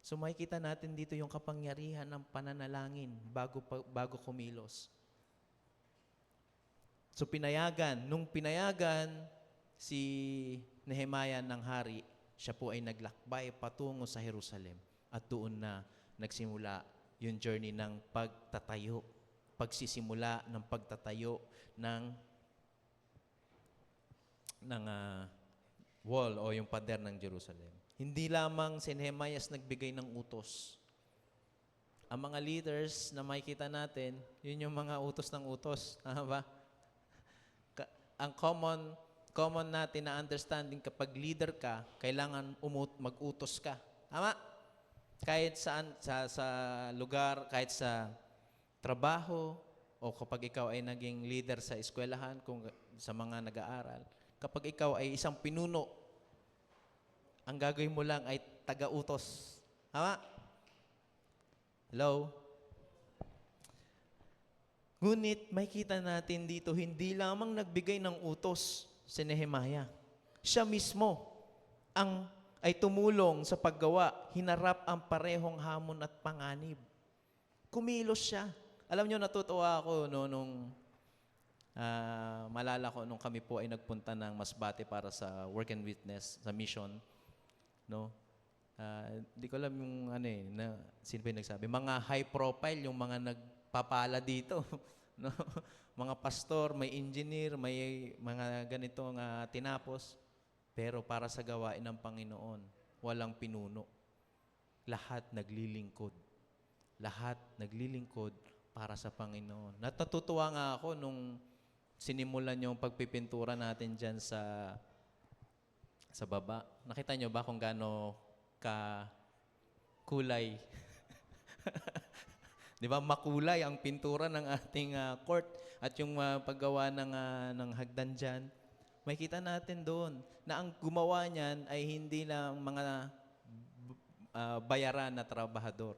So makikita natin dito yung kapangyarihan ng pananalangin bago kumilos. So nung pinayagan si Nehemiah ng hari, siya po ay naglakbay patungo sa Jerusalem at doon na nagsimula yung journey ng pagtatayo, pagsisimula ng pagtatayo ng wall o yung pader ng Jerusalem. Hindi lamang si Nehemiah nagbigay ng utos. Ang mga leaders na makikita natin, yun yung mga utos ng utos. Tama ba? Ang common natin na understanding kapag leader ka, kailangan mag-utos ka. Tama? Kahit saan, sa lugar, kahit sa trabaho, o kapag ikaw ay naging leader sa eskwelahan, kung sa mga nag-aaral, kapag ikaw ay isang pinuno, ang gagawin mo lang ay taga-utos. Tama? Hello? Ngunit makita natin dito, hindi lamang nagbigay ng utos si Nehemiah. Siya mismo ay tumulong sa paggawa, hinarap ang parehong hamon at panganib. Kumilos siya. Alam nyo, natutuwa ako nung malala ko nung kami po ay nagpunta ng Masbate para sa work and witness, sa mission. No? Di ko alam yung sino ba yung nagsabi? Mga high profile, yung mga nagpapala dito. No? Mga pastor, may engineer, may mga ganitong tinapos. Pero para sa gawain ng Panginoon, walang pinuno. Lahat naglilingkod. Lahat naglilingkod para sa Panginoon. Natutuwa nga ako nung sinimulan yung pagpipintura natin dyan sa baba. Nakita nyo ba kung gaano ka kulay? Di ba? Makulay ang pintura ng ating court at yung paggawa ng hagdan dyan. Makikita natin doon na ang gumawa niyan ay hindi lang mga bayaran na trabahador.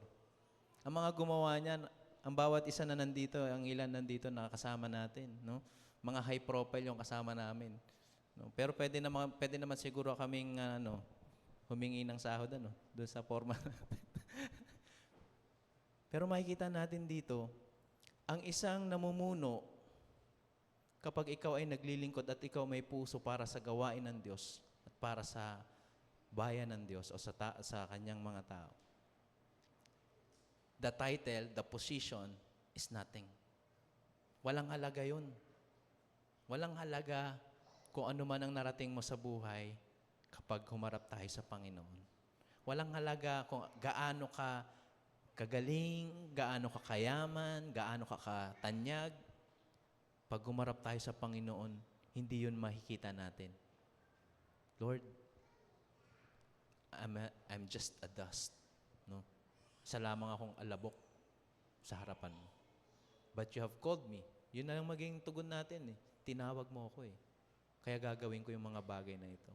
Ang mga gumawa niyan, ang bawat isa na nandito, ang ilan nandito nakasama natin, no? Mga high profile yung kasama namin. No? Pero pwede naman siguro kaming humingi ng sahod doon sa forma. Pero makikita natin dito, ang isang namumuno, kapag ikaw ay naglilingkod at ikaw may puso para sa gawain ng Diyos at para sa bayan ng Diyos o sa kanyang mga tao, the title, the position is nothing. Walang halaga yun. Walang halaga kung ano man ang narating mo sa buhay kapag humarap tayo sa Panginoon. Walang halaga kung gaano ka kagaling, gaano ka kayaman, gaano ka katanyag. Pag humarap tayo sa Panginoon, hindi yun makikita natin. Lord, I'm just a dust. No? Isa lamang akong alabok sa harapan mo. But you have called me. Yun na lang maging tugon natin eh. Tinawag mo ako eh. Kaya gagawin ko yung mga bagay na ito.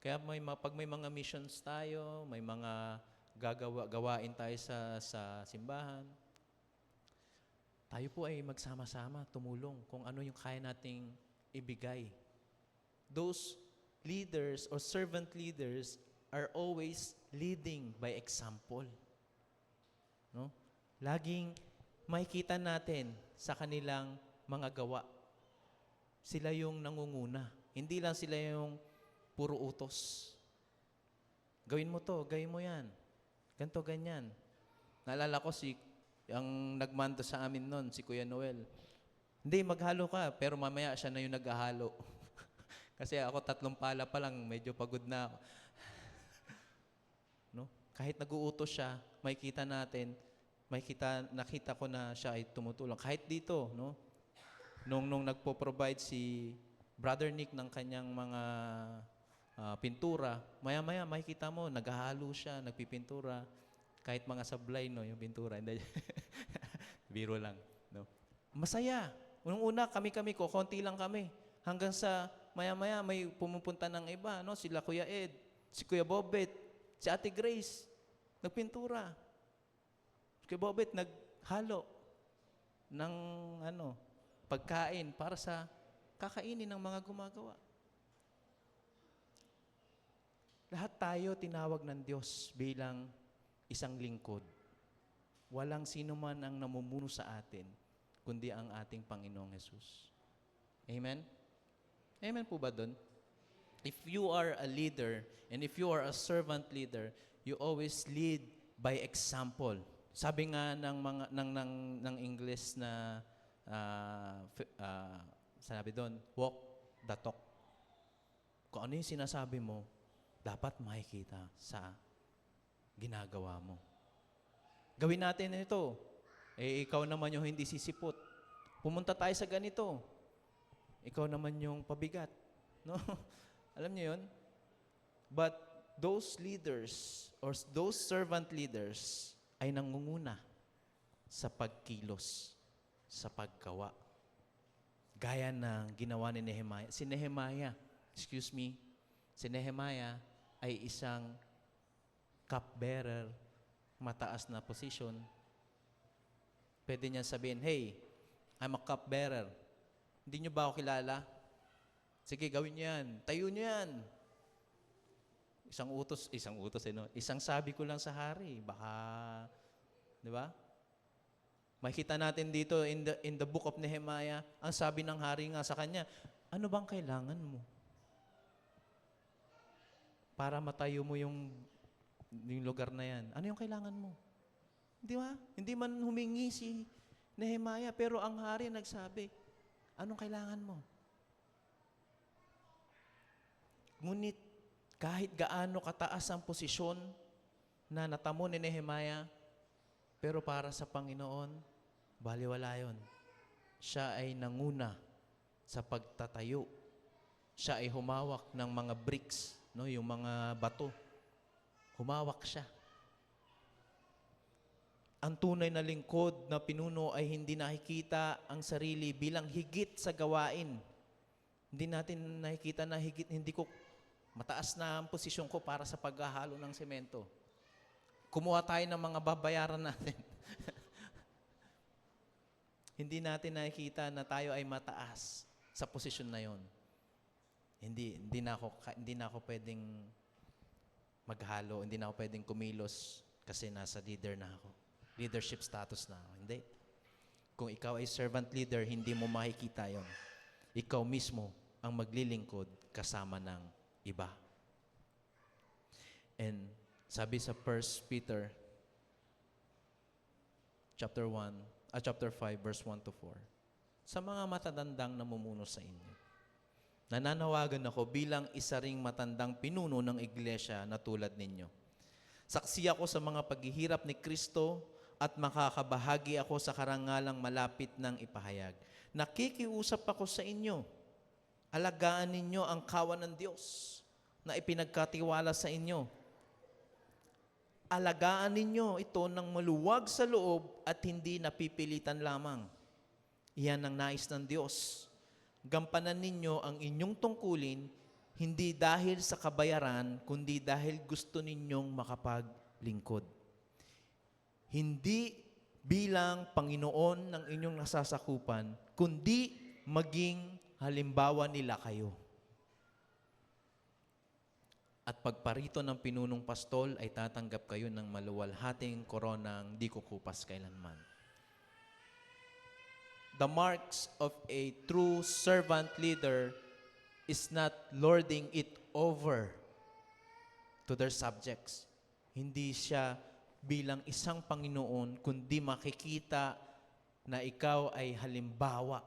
Kaya pag may mga missions tayo, may mga gawain tayo sa simbahan, tayo po ay magsama-sama, tumulong kung ano yung kaya nating ibigay. Those leaders or servant leaders are always leading by example. No? Laging makikita natin sa kanilang mga gawa. Sila yung nangunguna. Hindi lang sila yung puro utos. Gawin mo to, gawin mo yan. Ganto, ganyan. Naalala ko ang nagmando sa amin noon, si Kuya Noel. Hindi, maghalo ka, pero mamaya siya na yung naghahalo. Kasi ako 3 pala pa lang, medyo pagod na ako. No? Kahit nag-uutos siya, makikita natin, nakita ko na siya ay tumutulong. Kahit dito, no? Nung nagpo-provide si Brother Nick ng kanyang mga pintura, maya-maya makikita mo, naghahalo siya, nagpipintura. Kahit mga sablay, no, yung pintura. Hindi. Biro lang. No? Masaya. Unang-una, kami ko, konti lang kami. Hanggang sa maya-maya may pumupunta ng iba, no? Sila Kuya Ed, si Kuya Bobet, si Ate Grace, nagpintura. Si Kuya Bobet, naghalo ng pagkain para sa kakainin ng mga gumagawa. Lahat tayo tinawag ng Diyos bilang isang lingkod. Walang sino man ang namumuno sa atin, kundi ang ating Panginoong Jesus. Amen? Amen po ba dun? If you are a leader, and if you are a servant leader, you always lead by example. Sabi nga ng English na sabi doon, walk the talk. Kung ano yung sinasabi mo, dapat makikita sa ginagawa mo. Gawin natin ito. Ikaw naman yung hindi sisipot. Pumunta tayo sa ganito. Ikaw naman yung pabigat. No? Alam niyo yun? But those leaders or those servant leaders ay nangunguna sa pagkilos, sa paggawa. Gaya ng ginawa ni Nehemiah. Si Nehemiah ay isang cupbearer, mataas na position. Pwede niya sabihin, hey, I'm a cupbearer. Hindi niyo ba ako kilala? Sige, gawin niyo yan. Tayo niyo yan. Isang sabi ko lang sa hari. Baka, di ba? Makita natin dito in the book of Nehemiah, ang sabi ng hari nga sa kanya, ano bang kailangan mo? Para matayo mo yung lugar na yan. Ano yung kailangan mo? Di ba? Hindi man humingi si Nehemiah, pero ang hari nagsabi, anong kailangan mo? Ngunit kahit gaano kataas ang posisyon na natamo ni Nehemiah, pero para sa Panginoon, baliwala yun. Siya ay nanguna sa pagtatayo. Siya ay humawak ng mga bricks, no, yung mga bato. Humawak siya. Ang tunay na lingkod na pinuno ay hindi nakikita ang sarili bilang higit sa gawain. Hindi natin nakikita na higit, hindi ko, mataas na ang posisyon ko para sa paghahalo ng semento. Kumuha tayo ng mga babayaran natin. Hindi natin nakikita na tayo ay mataas sa posisyon na yon. Hindi na ako pwedeng maghalo, hindi na ako pwedeng kumilos kasi nasa leader na ako. Leadership status na ako. Hindi. Kung ikaw ay servant leader, hindi mo makikita yon. Ikaw mismo ang maglilingkod kasama ng iba. And sabi sa 1 Peter chapter 5 verse 1 to 4, sa mga matatandang namumuno sa inyo, Nananawagan ako bilang isa ring matandang pinuno ng iglesia na tulad ninyo. Saksi ako sa mga paghihirap ni Kristo at makakabahagi ako sa karangalang malapit ng ipahayag. Nakikiusap ako sa inyo. Alagaan ninyo ang kawan ng Diyos na ipinagkatiwala sa inyo. Alagaan ninyo ito ng maluwag sa loob at hindi napipilitan lamang. Iyan ang nais ng Diyos. Gampanan ninyo ang inyong tungkulin, hindi dahil sa kabayaran, kundi dahil gusto ninyong makapaglingkod. Hindi bilang Panginoon ng inyong nasasakupan, kundi maging halimbawa nila kayo. At pagparito ng pinunong pastol ay tatanggap kayo ng maluwalhating koronang di kukupas kailanman. The marks of a true servant leader is not lording it over to their subjects. Hindi siya bilang isang Panginoon, kundi makikita na ikaw ay halimbawa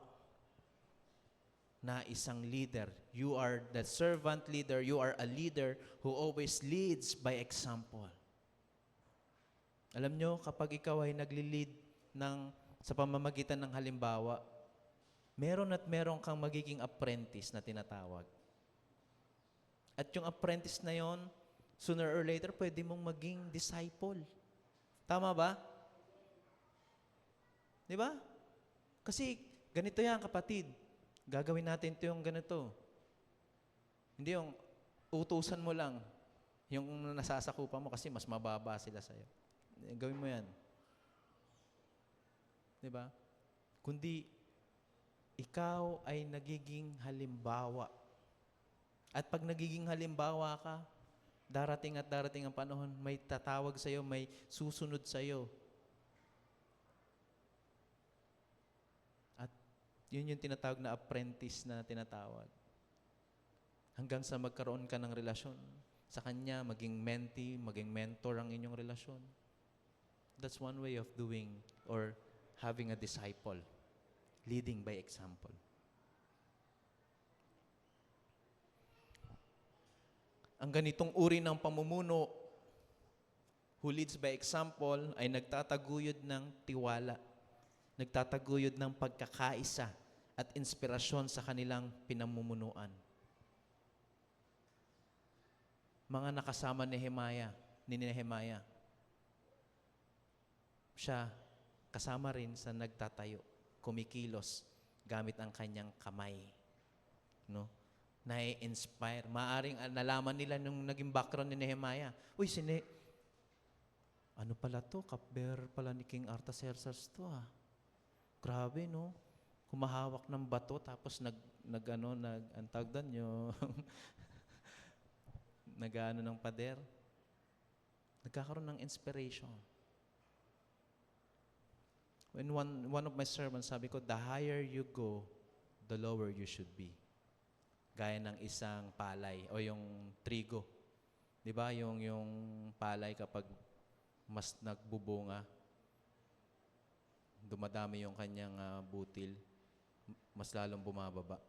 na isang leader. You are the servant leader. You are a leader who always leads by example. Alam nyo, kapag ikaw ay nagli-lead sa pamamagitan ng halimbawa, meron kang magiging apprentice na tinatawag. At yung apprentice na yon, sooner or later, pwede mong maging disciple. Tama ba? Di ba? Kasi ganito yan, kapatid. Gagawin natin ito yung ganito. Hindi yung utusan mo lang yung nasasakupan mo kasi mas mababa sila sa'yo. Gawin mo yan. Diba? Kundi, ikaw ay nagiging halimbawa. At pag nagiging halimbawa ka, darating ang panahon, may tatawag sa'yo, may susunod sa'yo. At yun yung tinatawag na apprentice na tinatawag. Hanggang sa magkaroon ka ng relasyon sa kanya, maging mentee, maging mentor ang inyong relasyon. That's one way of doing or having a disciple, leading by example. Ang ganitong uri ng pamumuno who leads by example ay nagtataguyod ng tiwala, nagtataguyod ng pagkakaisa at inspirasyon sa kanilang pinamumunuan. Mga nakasama ni Nehemiah, siya kasama rin sa nagtatayo, kumikilos gamit ang kanyang kamay. No? Na-inspire. Maaring nalaman nila nung naging background ni Nehemiah. Uy, ano pala to? Cupbearer pala ni King Artaxerxes to ah. Grabe, no? Humahawak ng bato tapos ang tawag doon yung nag-ano ng pader. Nagkakaroon ng inspiration. When one of my sermons, sabi ko, the higher you go, the lower you should be. Gaya ng isang palay o yung trigo. Di ba? Yung palay kapag mas nagbubunga, dumadami yung kanyang butil, mas lalong bumababa.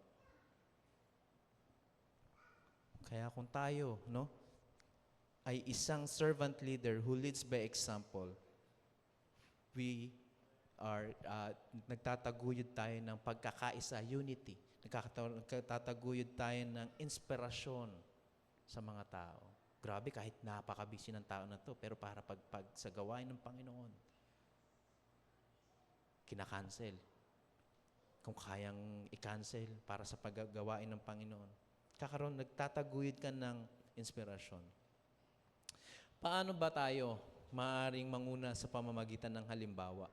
Kaya kung tayo, no, ay isang servant leader who leads by example, we are nagtataguyod tayo ng pagkakaisa, unity. Nagtataguyod tayo ng inspirasyon sa mga tao. Grabe, kahit napakabisi ng tao na to, pero para sa gawain ng Panginoon, kinakancel. Kung kayang i-cancel para sa paggawain ng Panginoon. Nagtataguyod ka ng inspirasyon. Paano ba tayo maaaring manguna sa pamamagitan ng halimbawa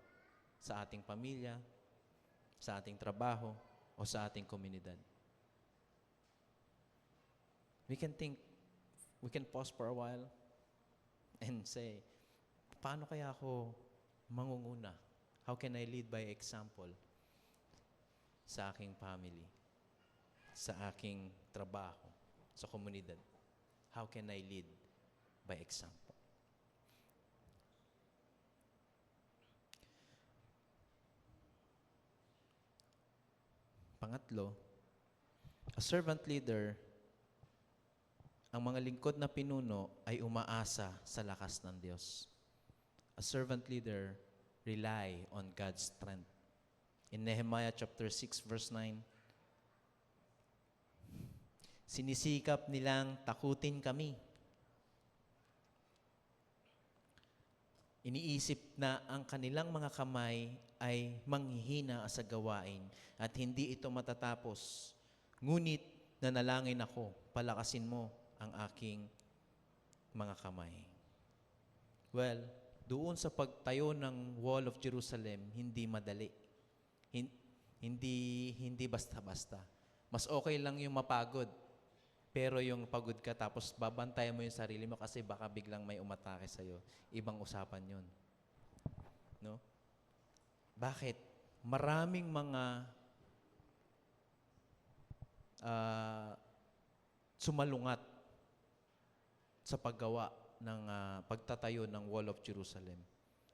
sa ating pamilya, sa ating trabaho, o sa ating komunidad? We can pause for a while and say, paano kaya ako mangunguna? How can I lead by example sa aking family, sa aking trabaho, sa komunidad? How can I lead by example? Pangatlo, A servant leader, ang mga lingkod na pinuno ay umaasa sa lakas ng Diyos. A servant leader rely on God's strength. In Nehemiah chapter 6 verse 9, sinisikap nilang takutin kami. Iniisip na ang kanilang mga kamay ay manghihina sa gawain at hindi ito matatapos. Ngunit nanalangin ako, palakasin mo ang aking mga kamay. Well, doon sa pagtayo ng Wall of Jerusalem, hindi madali. Hindi basta-basta. Mas okay lang yung mapagod. Pero yung pagod ka tapos babantayan mo yung sarili mo kasi baka biglang may umatake sa'yo. Ibang usapan yun. No? Bakit? Maraming mga sumalungat sa paggawa ng pagtatayo ng Wall of Jerusalem.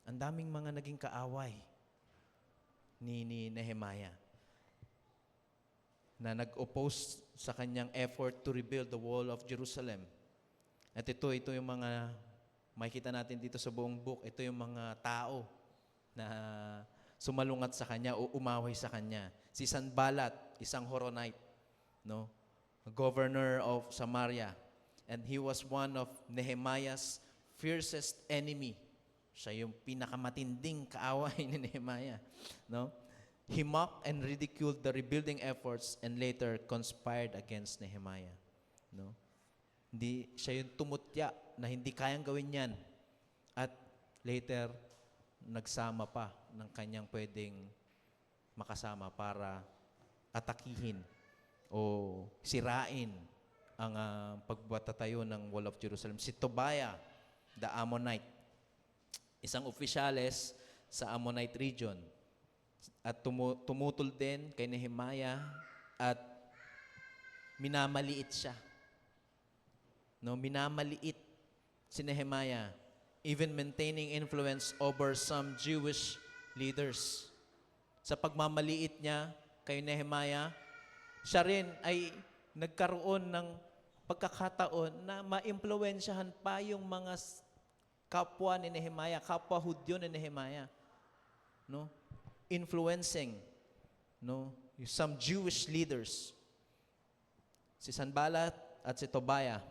Ang daming mga naging kaaway ni Nehemiah na nag-oppose sa kanyang effort to rebuild the Wall of Jerusalem. At ito yung mga makikita natin dito sa buong book. Ito yung mga tao na sumalungat sa kanya o umaway sa kanya. Si Sanballat, isang Horonite, no? Governor of Samaria. And he was one of Nehemiah's fiercest enemy. Siya yung pinakamatinding kaaway ni Nehemiah. No? He mocked and ridiculed the rebuilding efforts and later conspired against Nehemiah. No? Siya yung tumutya na hindi kayang gawin yan. At later, nagsama pa ng kanyang pwedeng makasama para atakihin o sirain ang pagtatayo ng Wall of Jerusalem. Si Tobiah, the Ammonite, isang opisyales sa Ammonite region. At tumutol din kay Nehemiah at minamaliit siya. No, minamaliit si Nehemiah, even maintaining influence over some Jewish leaders. Sa pagmamaliit niya kay Nehemiah, siya rin ay nagkaroon ng pagkakataon na maimpluwensyahan pa yung mga kapwa ni Nehemiah, kapwa Hudyo ni Nehemiah. No? Influencing, no, some Jewish leaders. Si Sanballat at si Tobiah.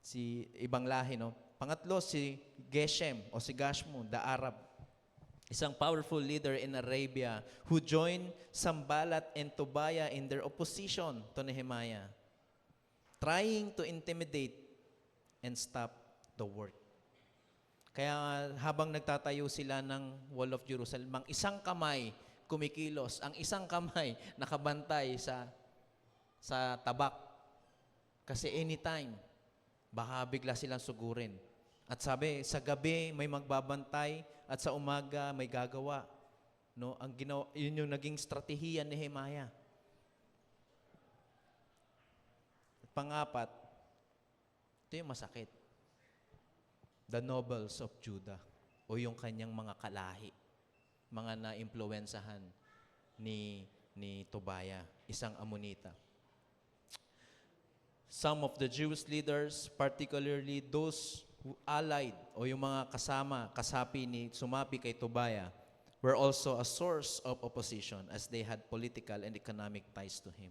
Si ibang lahi, no? Pangatlo, si Geshem o si Gashmu, the Arab. Isang powerful leader in Arabia who joined Sanballat and Tobiah in their opposition to Nehemiah, trying to intimidate and stop the work. Kaya habang nagtatayo sila ng Wall of Jerusalem, ang isang kamay kumikilos, ang isang kamay nakabantay sa tabak. Kasi anytime, baka bigla silang sugurin. At sabi, sa gabi may magbabantay at sa umaga may gagawa. No? Yun yung naging strategiya ni Nehemiah. At pangapat, ito yung masakit. The nobles of Judah o yung kanyang mga kalahi, mga na-impluwensahan ni Tobiah, isang Ammonita. Some of the Jewish leaders, particularly those who allied o yung mga sumapi kay Tobiah, were also a source of opposition as they had political and economic ties to him.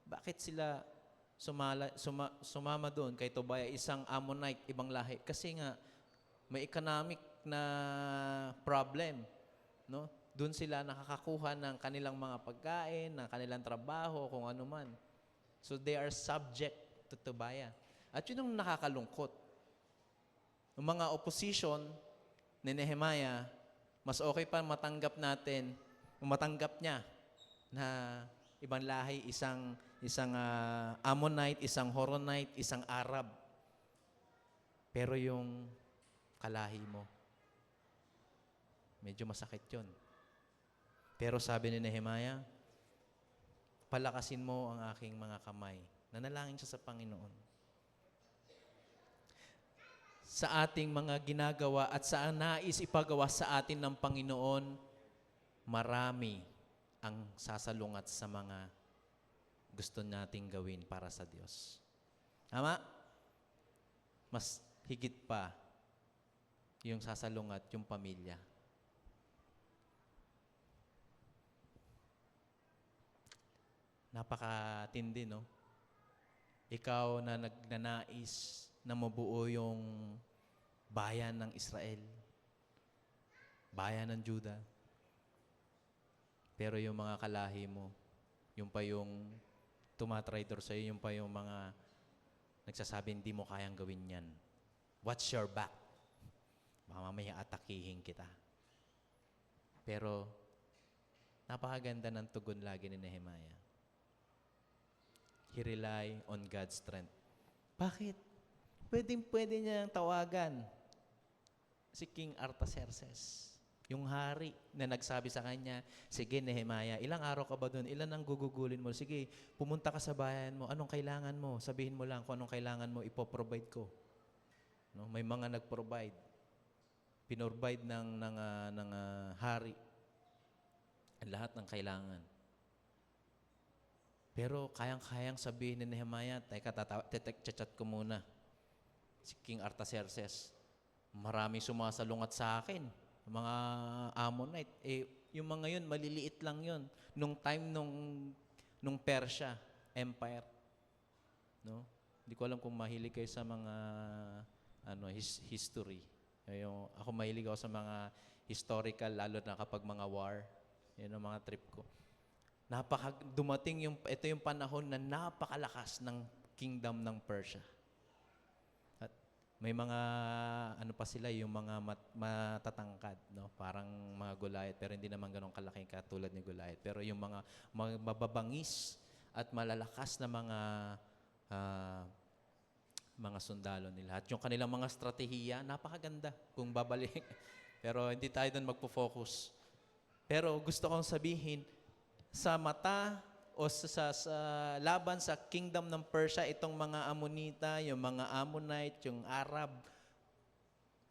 Bakit sila sumama doon kay Tobiah, isang Ammonite, ibang lahi? Kasi nga, may economic na problem. No? Doon sila nakakakuha ng kanilang mga pagkain, ng kanilang trabaho, kung ano man. So they are subject to Tobiah. At yun ang nakakalungkot. Yung mga opposition ni Nehemiah, mas okay pa matanggap niya na ibang lahi, isang Ammonite, isang Horonite, isang Arab. Pero yung kalahi mo, medyo masakit yun. Pero sabi ni Nehemiah, palakasin mo ang aking mga kamay. Nanalangin siya sa Panginoon. Sa ating mga ginagawa at sa nais ipagawa sa atin ng Panginoon, marami ang sasalungat sa mga gusto nating gawin para sa Diyos. Tama? Mas higit pa yung sasalungat, yung pamilya. Napakatindi, no? Ikaw na nagnanais na mabuo yung bayan ng Israel, bayan ng Juda. Pero yung mga kalahi mo, yung pa yung tumatraidor sa'yo, yung pa yung mga nagsasabi, hindi mo kayang gawin yan. Watch your back. Baka mamaya atakihin kita. Pero, napakaganda ng tugon lagi ni Nehemiah. He rely on God's strength. Bakit? Pwede niyang tawagan si King Artaxerxes, yung hari na nagsabi sa kanya, sige Nehemiah, ilang araw ka ba doon? Ilan ang gugugulin mo? Sige, pumunta ka sa bayan mo. Anong kailangan mo? Sabihin mo lang kung anong kailangan mo, ipoprovide ko. No? May mga nag-provide. Pinrovide ng hari ang lahat ng kailangan. Pero kayang-kayang sabihin ni Nehemiah, teka, chat ko muna. Si King Artaxerxes, maraming sumasalungat sa akin. Mga Ammonite. Yung mga yun, maliliit lang yun. Nung time nung Persia Empire. No? Hindi ko alam kung mahilig kayo sa mga history. Ako mahilig ako sa mga historical, lalo na kapag mga war. Yan ang mga trip ko. Ito yung panahon na napakalakas ng kingdom ng Persia. At may mga, pa sila, yung mga matatangkad, no? Parang mga Goliath, pero hindi naman ganun kalaki katulad ni Goliath. Pero yung mga mababangis at malalakas na mga sundalo nila. At yung kanilang mga strategiya, napakaganda kung babalik. Pero hindi tayo doon magpo-focus. Pero gusto kong sabihin, sa mata o sa laban sa kingdom ng Persia, itong mga Ammonita, yung mga Ammonite, yung Arab,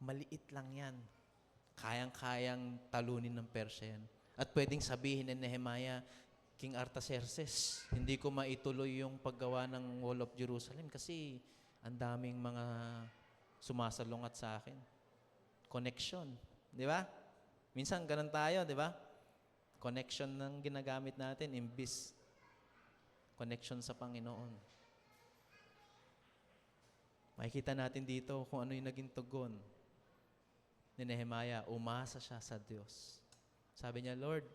maliit lang yan. Kayang-kayang talunin ng Persia yan. At pwedeng sabihin ni Nehemiah, King Artaxerxes, hindi ko maituloy yung paggawa ng Wall of Jerusalem kasi ang daming mga sumasalungat sa akin. Connection. Di ba? Minsan ganun tayo, di ba? Connection ng ginagamit natin, imbis connection sa Panginoon. Makikita natin dito kung ano yung naging tugon ni Nehemiah. Umasa siya sa Diyos. Sabi niya, Lord,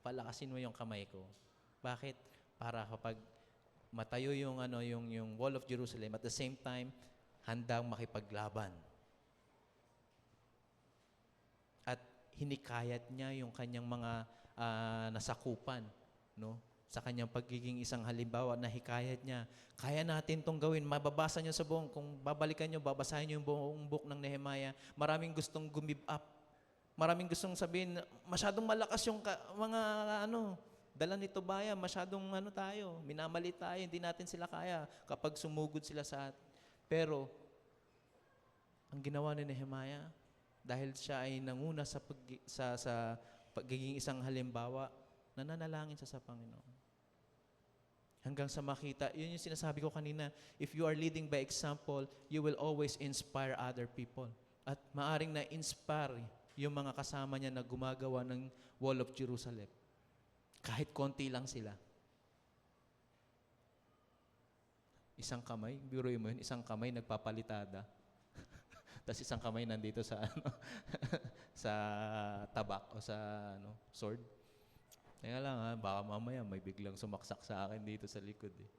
palakasin mo yung kamay ko. Bakit? Para kapag matayo yung Wall of Jerusalem, at the same time, handang makipaglaban. At hinikayat niya yung kanyang mga nasakupan, no? Sa kanyang pagiging isang halimbawa na hikayat niya. Kaya natin tong gawin. Mababasa niyo sa buong, kung babalikan niyo, babasahin niyo yung buong book ng Nehemiah. Maraming gustong gumib up. Maraming gustong sabihin, masyadong malakas yung mga dala nito bayan, masyadong tayo, minamali tayo, hindi natin sila kaya kapag sumugod sila sa atin. Pero, ang ginawa ni Nehemiah, dahil siya ay nanguna sa pagiging isang halimbawa, nananalangin siya sa Panginoon. Hanggang sa makita, yun yung sinasabi ko kanina, if you are leading by example, you will always inspire other people. At maaring na-inspire yung mga kasama niya na gumagawa ng Wall of Jerusalem. Kahit konti lang sila. Isang kamay, biruin mo yun, isang kamay nagpapalitada. Tapos isang kamay nandito sa sa tabak o sa sword. Kaya lang baka mamaya may biglang sumaksak sa akin dito sa likod eh.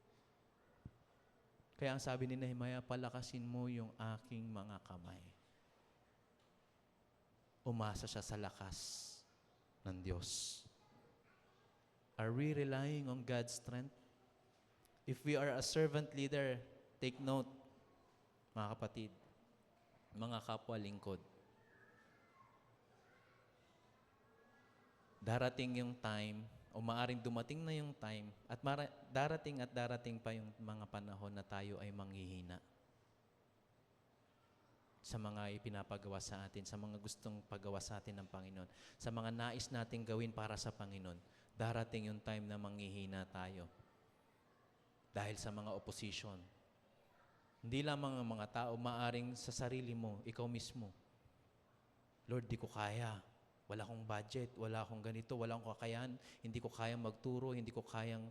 Kaya ang sabi ni Nehemiah, palakasin mo yung aking mga kamay. Umasa siya sa lakas ng Diyos. Are we relying on God's strength? If we are a servant leader, take note, mga kapatid, mga kapwa lingkod. Darating yung time, o maaring dumating na yung time, at darating pa yung mga panahon na tayo ay manghihina sa mga ipinapagawa sa atin, sa mga gustong pagawa sa atin ng Panginoon, sa mga nais nating gawin para sa Panginoon. Darating yung time na manghihina tayo. dahil sa mga opposition. Hindi lamang ang mga tao, maaring sa sarili mo, ikaw mismo. Lord, di ko kaya. Wala akong budget, wala akong ganito, wala akong kakayahan, hindi ko kayang magturo, hindi ko kayang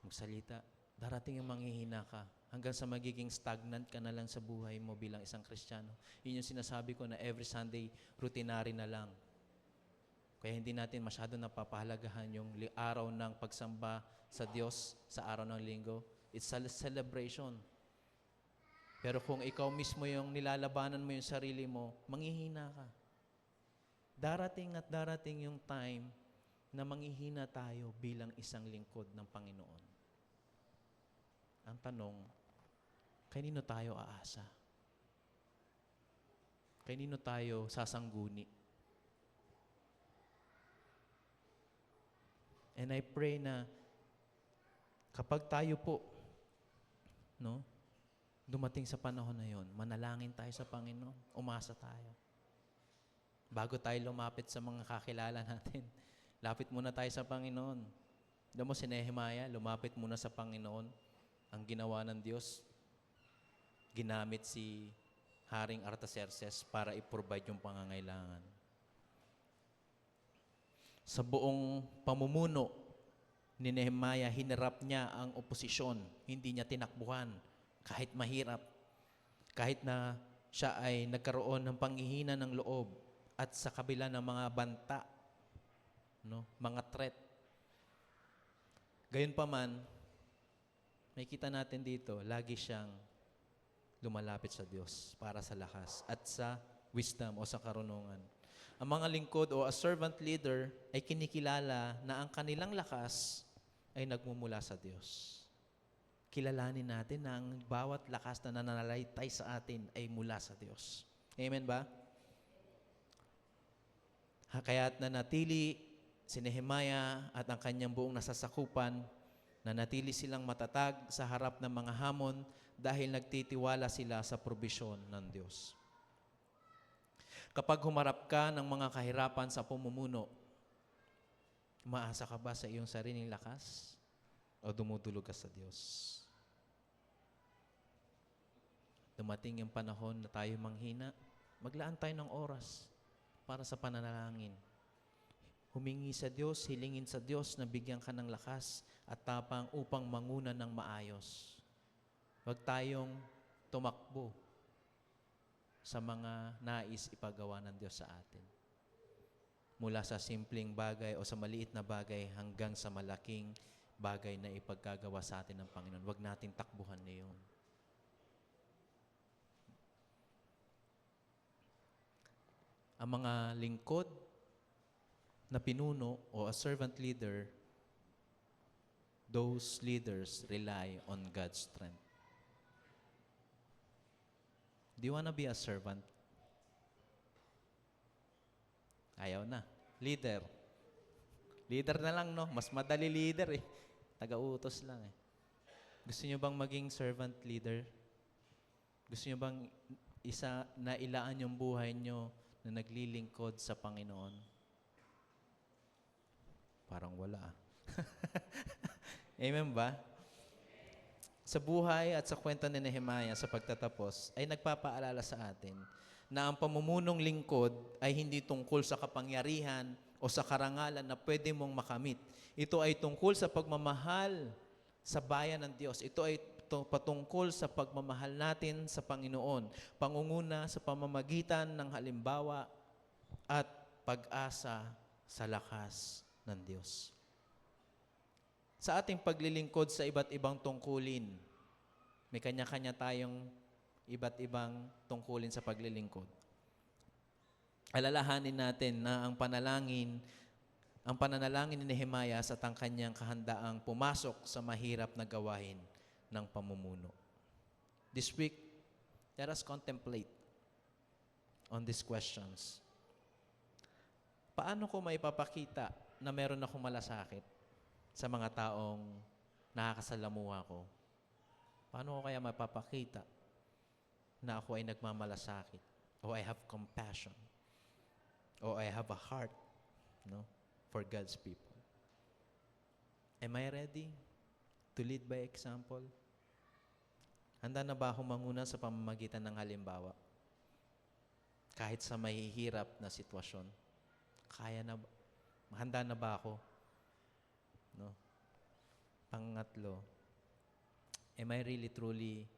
magsalita. Darating yung manghihina ka hanggang sa magiging stagnant ka na lang sa buhay mo bilang isang Kristiyano. Yun yung sinasabi ko na every Sunday, routinary na lang. Kaya hindi natin masyado napapahalagahan yung araw ng pagsamba sa Diyos sa araw ng linggo. It's a celebration. Pero kung ikaw mismo yung nilalabanan mo yung sarili mo, manghihina ka. Darating at darating yung time na manghihina tayo bilang isang lingkod ng Panginoon. Ang tanong, kanino tayo aasa? Kanino tayo sasangguni? And I pray na kapag tayo po, dumating sa panahon na yon, manalangin tayo sa Panginoon, umasa tayo. Bago tayo lumapit sa mga kakilala natin, lapit muna tayo sa Panginoon. Alam mo, si Nehemiah, lumapit muna sa Panginoon. Ang ginawa ng Diyos, ginamit si Haring Artaxerxes para i-provide yung pangangailangan. Sa buong pamumuno ni Nehemiah, hinarap niya ang oposisyon. Hindi niya tinakbuhan kahit mahirap. Kahit na siya ay nagkaroon ng panghihina ng loob at sa kabila ng mga banta, mga threat. Gayunpaman, may kita natin dito, lagi siyang lumalapit sa Diyos para sa lakas at sa wisdom o sa karunungan. Ang mga lingkod o a servant leader ay kinikilala na ang kanilang lakas ay nagmumula sa Diyos. Kilalanin natin na ang bawat lakas na nananalaytay sa atin ay mula sa Diyos. Amen ba? Kaya't nanatili si Nehemiah at ang kanyang buong nasasakupan, nanatili silang matatag sa harap ng mga hamon dahil nagtitiwala sila sa probisyon ng Diyos. Kapag humarap ka ng mga kahirapan sa pamumuno, umaasa ka ba sa iyong sariling lakas o dumudulog ka sa Diyos? Dumating yung panahon na tayo manghina, maglaan tayo ng oras para sa pananalangin. Humingi sa Diyos, hilingin sa Diyos na bigyan ka ng lakas at tapang upang manguna ng maayos. Huwag tayong tumakbo sa mga nais ipagawa ng Diyos sa atin. Mula sa simpleng bagay o sa maliit na bagay hanggang sa malaking bagay na ipagkagawa sa atin ng Panginoon. Huwag natin takbuhan na yun. Ang mga lingkod na pinuno o a servant leader, those leaders rely on God's strength. Do you want to be a servant? Ayaw na. Leader. Leader na lang, no? Mas madali leader eh. Taga-utos lang eh. Gusto niyo bang maging servant leader? Gusto niyo bang nailaan yung buhay niyo na naglilingkod sa Panginoon? Parang wala. Amen ba? Sa buhay at sa kwento ni Nehemiah sa pagtatapos, ay nagpapaalala sa atin na ang pamumunong lingkod ay hindi tungkol sa kapangyarihan o sa karangalan na pwede mong makamit. Ito ay tungkol sa pagmamahal sa bayan ng Diyos. Ito ay patungkol sa pagmamahal natin sa Panginoon. Pangunguna sa pamamagitan ng halimbawa at pag-asa sa lakas ng Diyos. Sa ating paglilingkod sa iba't ibang tungkulin, may kanya-kanya tayong iba't ibang tungkulin sa paglilingkod. Alalahanin natin na ang pananalangin ni Nehemiah at ang kanyang kahandaang pumasok sa mahirap na gawain ng pamumuno. This week, let us contemplate on these questions. Paano ko maipapakita na meron akong malasakit sa mga taong nakakasalamuha ko? Paano ko kaya mapapakita na ako ay nagmamalasakit? O I have compassion? O I have a heart, for God's people? Am I ready? To lead by example? Handa na ba akong manguna sa pamamagitan ng halimbawa? Kahit sa mahihirap na sitwasyon. Handa na ba ako? No? Pangatlo, am I really truly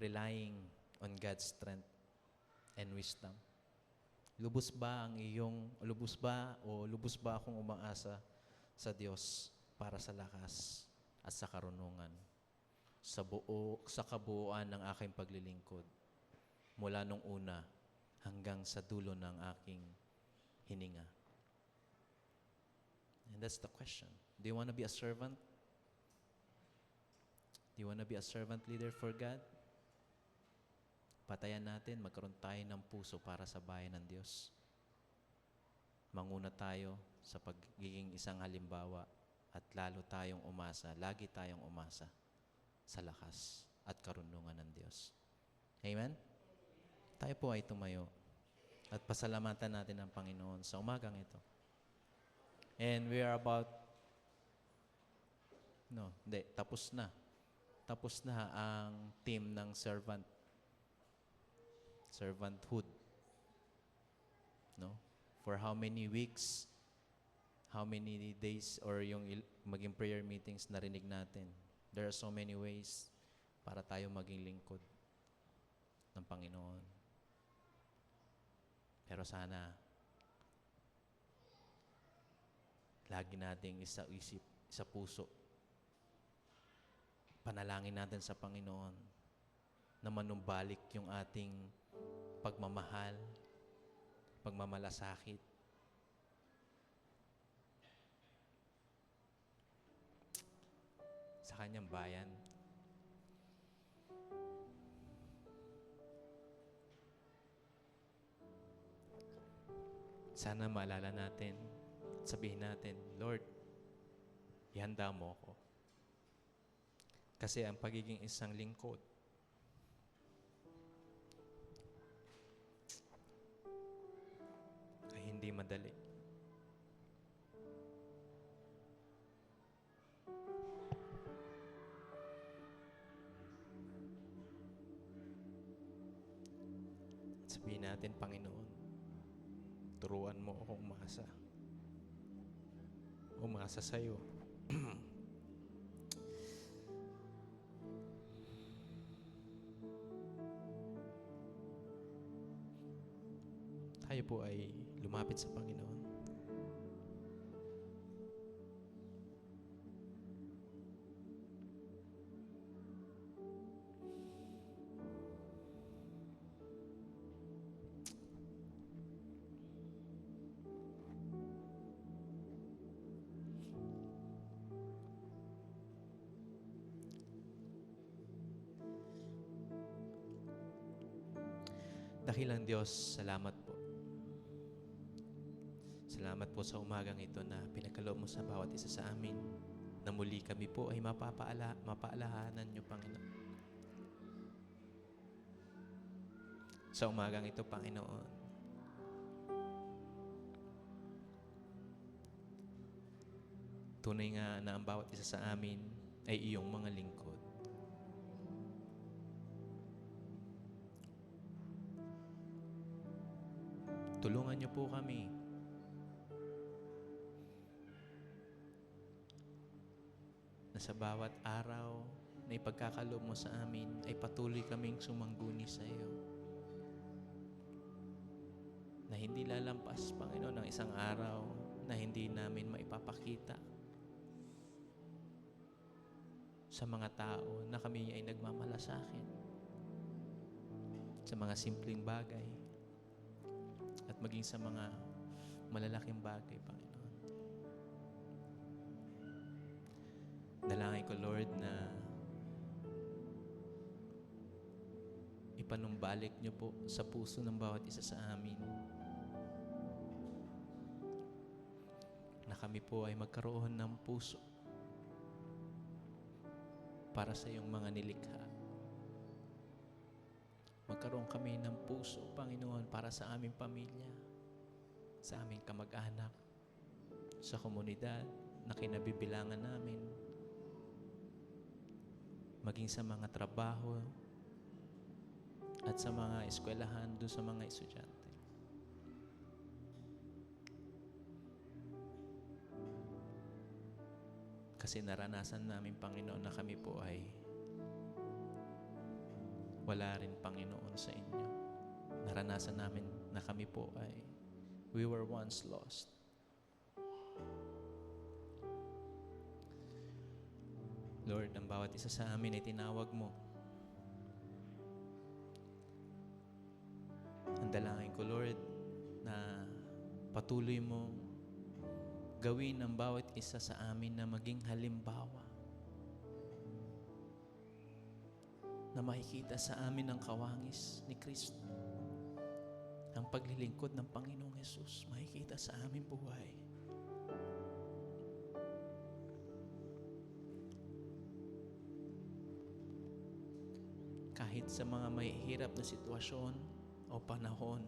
relying on God's strength and wisdom? Lubos ba akong umaasa sa Diyos para sa lakas at sa karunungan sa kabuuan ng aking paglilingkod mula nung una hanggang sa dulo ng aking hininga? And that's the question. Do you want to be a servant? Do you want to be a servant leader for God? Patayan natin, magkaroon tayo ng puso para sa bayan ng Diyos. Manguna tayo sa pagiging isang halimbawa at lalo tayong umasa, lagi tayong umasa sa lakas at karunungan ng Diyos. Amen? Tayo po ay tumayo at pasalamatan natin ang Panginoon sa umagang ito. And we are about, tapos na. Tapos na ang team ng servanthood. No? For how many weeks, how many days, or yung maging prayer meetings narinig natin. There are so many ways para tayo maging lingkod ng Panginoon. Pero sana, lagi nating isa isip, isa puso. Panalangin natin sa Panginoon na manumbalik yung ating pagmamahal, pagmamalasakit. Sa kanyang bayan. Sana maalala natin, sabihin natin, Lord, ihanda mo ako. Kasi ang pagiging isang lingkod, ay hindi madali. Sabihin natin, Panginoon, turuan mo akong umasa. Umasa sa'yo. Tayo po ay lumapit sa Panginoon. Dakilang Diyos, salamat po. Salamat po sa umagang ito na pinagkaloob mo sa bawat isa sa amin na muli kami po ay mapaalahanan niyo, Panginoon. Sa umagang ito, Panginoon, tunay nga na ang bawat isa sa amin ay iyong mga lingkod. Tulungan niyo po kami na sa bawat araw na ipagkakaloob mo sa amin ay patuloy kaming sumangguni sa iyo. Na hindi lalampas, Panginoon, ng isang araw na hindi namin maipapakita sa mga tao na kami ay nagmamalasakit sa mga simpleng bagay at maging sa mga malalaking bagay, Panginoon. Dalangin ko, Lord, na ipanumbalik niyo po sa puso ng bawat isa sa amin na kami po ay magkaroon ng puso para sa iyong mga nilikha. Magkaroon kami ng puso, Panginoon, para sa aming pamilya, sa aming kamag-anak, sa komunidad na kinabibilangan namin, maging sa mga trabaho, at sa mga eskwelahan, doon sa mga estudyante. Kasi naranasan namin, Panginoon, na kami po ay wala rin, Panginoon, sa inyo. Naranasan namin na kami po ay we were once lost. Lord, ang bawat isa sa amin ay tinawag mo. Ang dalangin ko, Lord, na patuloy mo gawin ang bawat isa sa amin na maging halimbawa, na makikita sa amin ang kawangis ni Kristo, ang paglilingkod ng Panginoong Hesus, makikita sa aming buhay. Kahit sa mga may hirap na sitwasyon o panahon,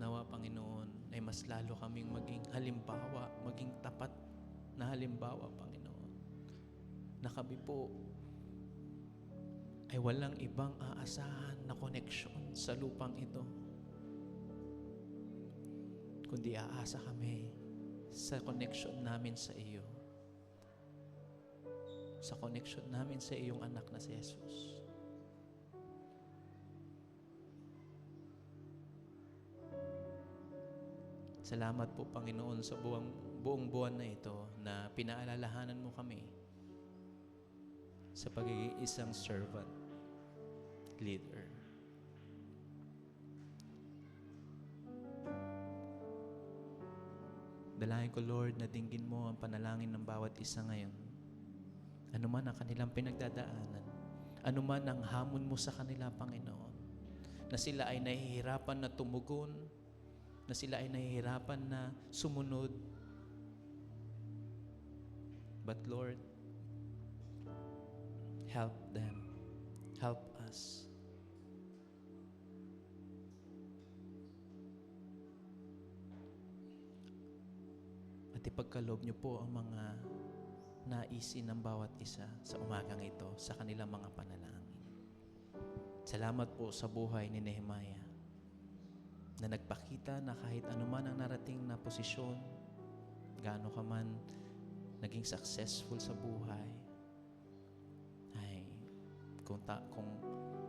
nawa, Panginoon, ay mas lalo kaming maging halimbawa, maging tapat na halimbawa, Panginoon, na kami po ay walang ibang aasahan na koneksyon sa lupang ito, kundi aasa kami sa koneksyon namin sa iyo, sa koneksyon namin sa iyong anak na si Jesus. Salamat po, Panginoon, sa buong buwan na ito na pinaalalahanan mo kami sa pagiging isang servant leader. Dalangin ko, Lord, na dinggin mo ang panalangin ng bawat isa ngayon. Ano man ang kanilang pinagdadaanan, ano man ang hamon mo sa kanila, Panginoon, na sila ay nahihirapan na tumugon, na sila ay nahihirapan na sumunod. But Lord, help them. Help us. At ipagkaloob niyo po ang mga naisin ng bawat isa sa umagang ito, sa kanilang mga panalangin. Salamat po sa buhay ni Nehemiah, na nagpakita na kahit anuman ang narating na posisyon, gaano ka man naging successful sa buhay, ay kung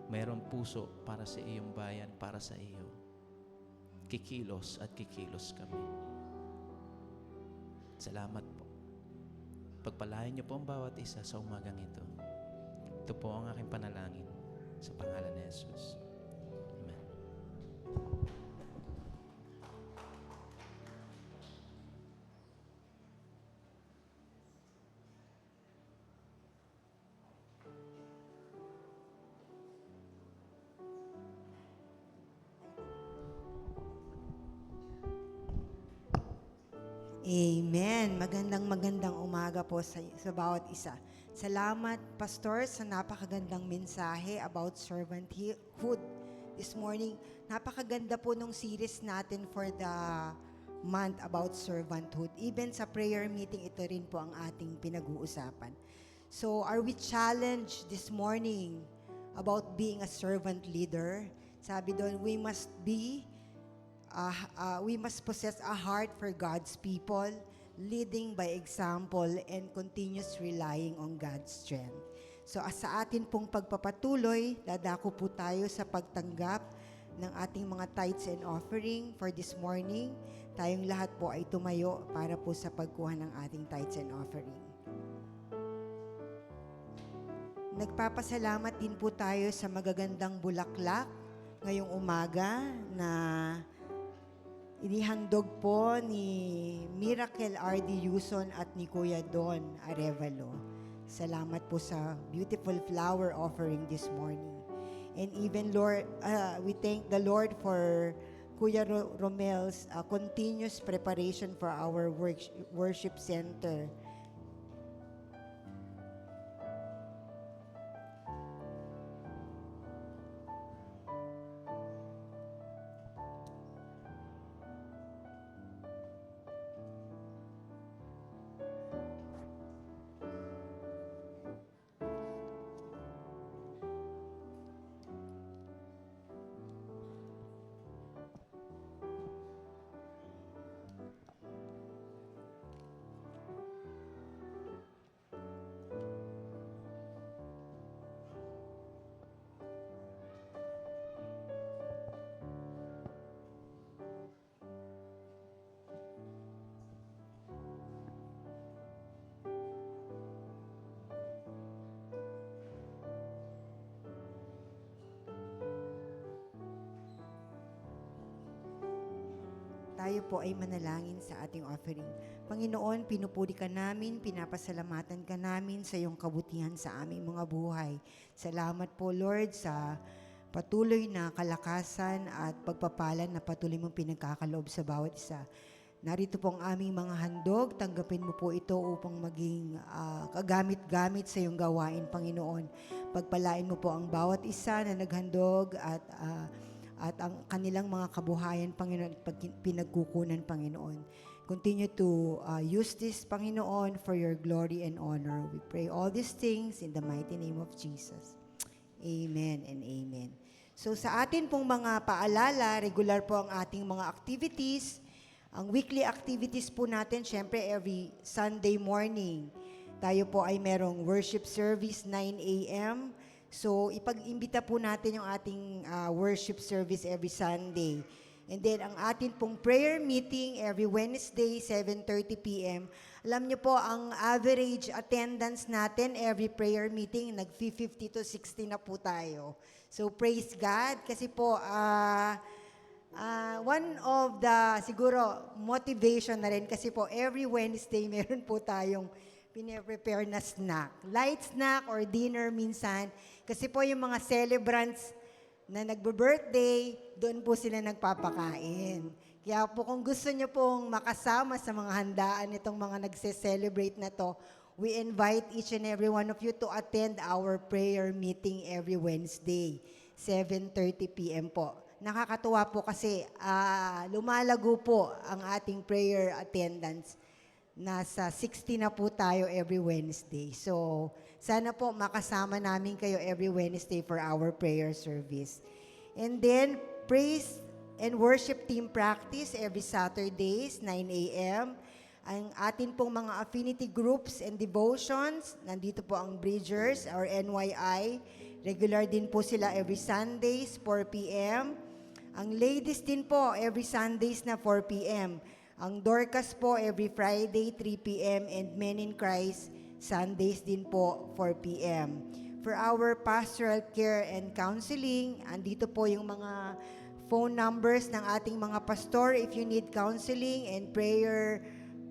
mayroong puso para sa iyong bayan, para sa iyo, kikilos at kikilos kami. Salamat po. Pagpalain niyo po ang bawat isa sa umagang ito. Ito po ang aking panalangin sa pangalan ni Jesus. Amen. Amen. Magandang umaga po sa bawat isa. Salamat, Pastor, sa napakagandang mensahe about servanthood this morning. Napakaganda po nung series natin for the month about servanthood. Even sa prayer meeting, ito rin po ang ating pinag-uusapan. So, are we challenged this morning about being a servant leader? Sabi doon, we must possess a heart for God's people, leading by example and continuous relying on God's strength. So sa atin pong pagpapatuloy, dadako po tayo sa pagtanggap ng ating mga tithes and offering for this morning. Tayong lahat po ay tumayo para po sa pagkuha ng ating tithes and offering. Nagpapasalamat din po tayo sa magagandang bulaklak ngayong umaga na inihandog po ni Miracle R.D. Yuson at ni Kuya Don Arevalo. Salamat po sa beautiful flower offering this morning. And even, Lord, we thank the Lord for Kuya Romel's continuous preparation for our worship center. tayo po ay manalangin sa ating offering. Panginoon, pinupuri ka namin, pinapasalamatan ka namin sa iyong kabutihan sa aming mga buhay. Salamat po, Lord, sa patuloy na kalakasan at pagpapalan na patuloy mong pinagkakaloob sa bawat isa. Narito po ang aming mga handog. Tanggapin mo po ito upang maging kagamit-gamit sa iyong gawain, Panginoon. Pagpalain mo po ang bawat isa na naghandog at ang kanilang mga kabuhayan, Panginoon, at pinagkukunan, Panginoon. Continue to use this, Panginoon, for your glory and honor. We pray all these things in the mighty name of Jesus. Amen and amen. So sa atin pong mga paalala, regular po ang ating mga activities. Ang weekly activities po natin, syempre every Sunday morning, tayo po ay merong worship service 9 a.m. So ipag-imbita po natin yung ating worship service every Sunday. And then ang atin pong prayer meeting every Wednesday, 7:30 p.m. Alam niyo po, ang average attendance natin every prayer meeting, nag-50 to 60 na po tayo. So praise God, kasi po, one of the, siguro, motivation na rin, kasi po, every Wednesday, meron po tayong pine-prepare na snack. Light snack or dinner minsan. Kasi po yung mga celebrants na nagbe-birthday, doon po sila nagpapakain. Kaya po kung gusto nyo pong makasama sa mga handaan itong mga nagse-celebrate na to, we invite each and every one of you to attend our prayer meeting every Wednesday, 7:30 p.m. po. Nakakatuwa po kasi lumalago po ang ating prayer attendance. Nasa 60 na po tayo every Wednesday. So, sana po makasama namin kayo every Wednesday for our prayer service. And then, praise and worship team practice every Saturdays, 9 a.m. Ang atin pong mga affinity groups and devotions, nandito po ang Bridgers or NYI. Regular din po sila every Sundays, 4 p.m. Ang ladies din po, every Sundays na 4 p.m. Ang Dorcas po, every Friday, 3 p.m. And Men in Christ, Sundays din po, 4 p.m. For our pastoral care and counseling, andito po yung mga phone numbers ng ating mga pastor. If you need counseling and prayer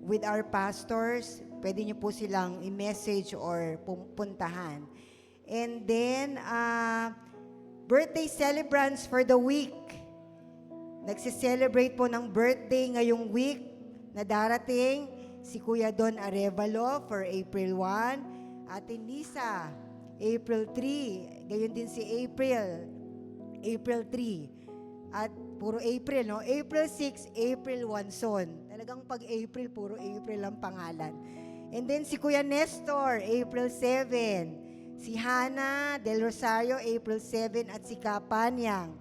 with our pastors, pwede nyo po silang i-message or puntahan. And then, birthday celebrants for the week. Nagse-celebrate po ng birthday ngayong week na darating si Kuya Don Arevalo for April 1, Ate Lisa, April 3, gayon din si April 3. At puro April, no? April 6, April 1 son. Talagang pag April, puro April ang pangalan. And then si Kuya Nestor, April 7. Si Hannah Del Rosario, April 7. At si Kapanyang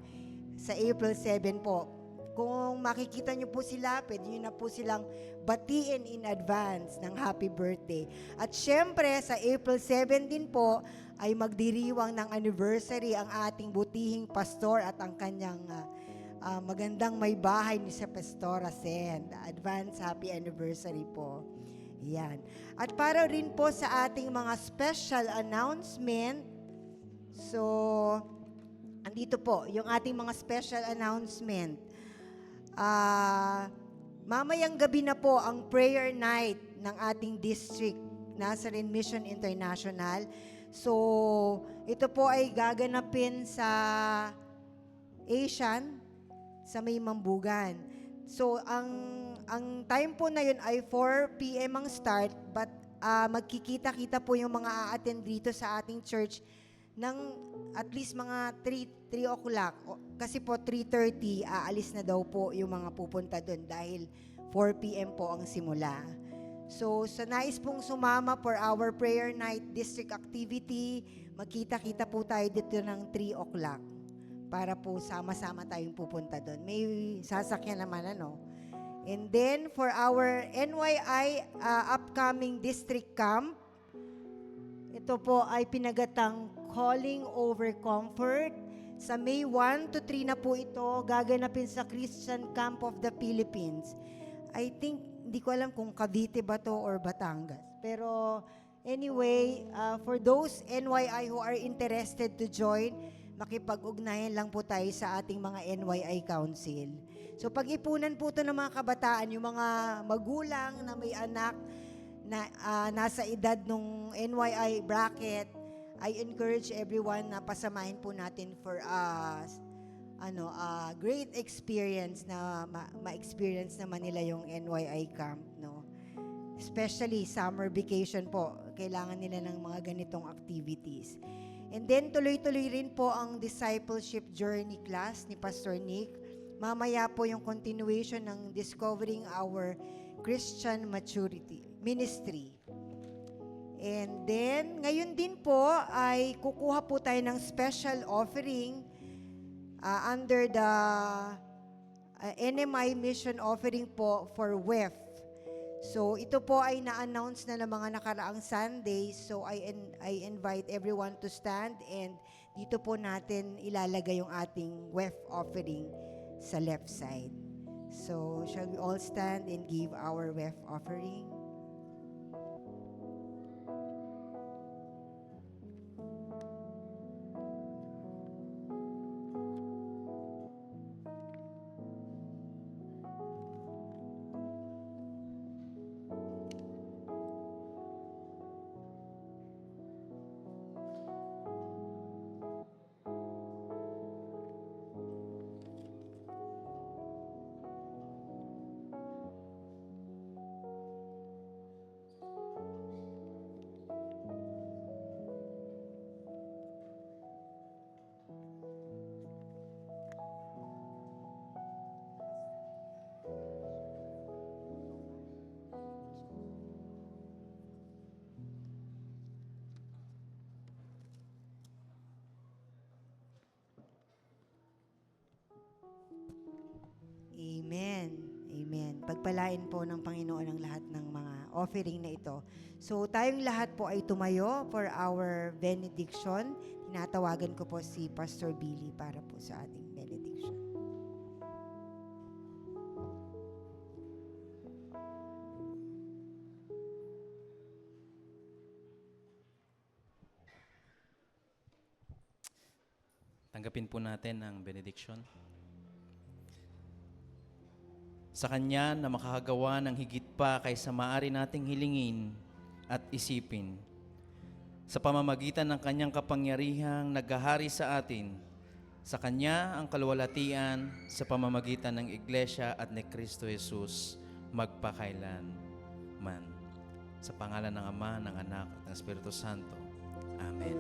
sa April 7 po. Kung makikita nyo po sila, pwede nyo na po silang batiin in advance ng happy birthday. At syempre, sa April 7 din po, ay magdiriwang ng anniversary ang ating butihing pastor at ang kanyang magandang may bahay ni sa Pastora Sen. Advance happy anniversary po. Yan. At para rin po sa ating mga special announcement, so, andito po, yung ating mga special announcement. Mamayang gabi na po ang prayer night ng ating district, Nazarene Mission International. So, ito po ay gaganapin sa Asian, sa May Mambugan. So, ang time po na yun ay 4 p.m. ang start, but magkikita-kita po yung mga a-attend dito sa ating church ng at least mga 3 o'clock. Kasi po 3:30, aalis na daw po yung mga pupunta doon dahil 4 p.m. po ang simula. So, sa nais pong sumama for our prayer night district activity, magkita-kita po tayo dito ng 3 o'clock para po sama-sama tayong pupunta doon. May sasakyan naman, ano? And then, for our NYI upcoming district camp, ito po ay pinagatang Calling Over Comfort. Sa May 1 to 3 na po ito, gaganapin sa Christian Camp of the Philippines. I think, hindi ko alam kung Cavite ba to or Batangas. Pero anyway, for those NYI who are interested to join, makipag-ugnayan lang po tayo sa ating mga NYI Council. So pag-ipunan po ito ng mga kabataan, yung mga magulang na may anak na nasa edad nung NYI bracket, I encourage everyone na pasamahin po natin for great experience na ma-experience naman nila yung NYI camp, no? Especially summer vacation po, kailangan nila ng mga ganitong activities. And then tuloy-tuloy rin po ang discipleship journey class ni Pastor Nick. Mamaya po yung continuation ng Discovering Our Christian Maturity Ministry. And then, ngayon din po ay kukuha po tayo ng special offering under the NMI mission offering po for WEF. So, ito po ay na-announce na ng mga nakaraang Sunday. So, I invite everyone to stand and dito po natin ilalagay yung ating WEF offering sa left side. So, shall we all stand and give our WEF offering? Amen. Amen. Pagpalain po ng Panginoon ang lahat ng mga offering na ito. So, tayong lahat po ay tumayo for our benediction. Tinatawagan ko po si Pastor Billy para po sa ating benediction. Tanggapin po natin ang benediction. Sa Kanya na makakagawa ng higit pa kaysa maaari nating hilingin at isipin. Sa pamamagitan ng Kanyang kapangyarihang naghahari sa atin, sa Kanya ang kaluwalhatian sa pamamagitan ng Iglesia at ni Kristo Jesus magpakailan man. Sa pangalan ng Ama, ng Anak at ng Espiritu Santo. Amen.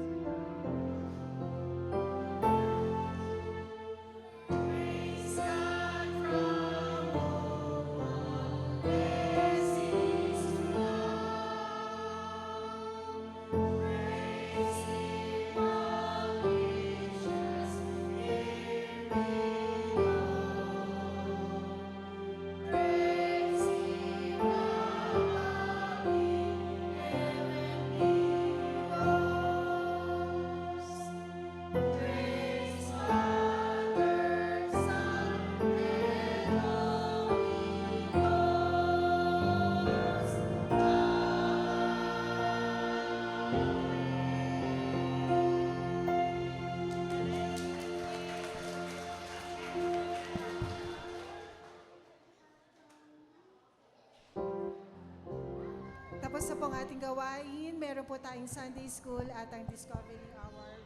Tapos na po ang ating gawain, meron po tayong Sunday School at ang Discovering Our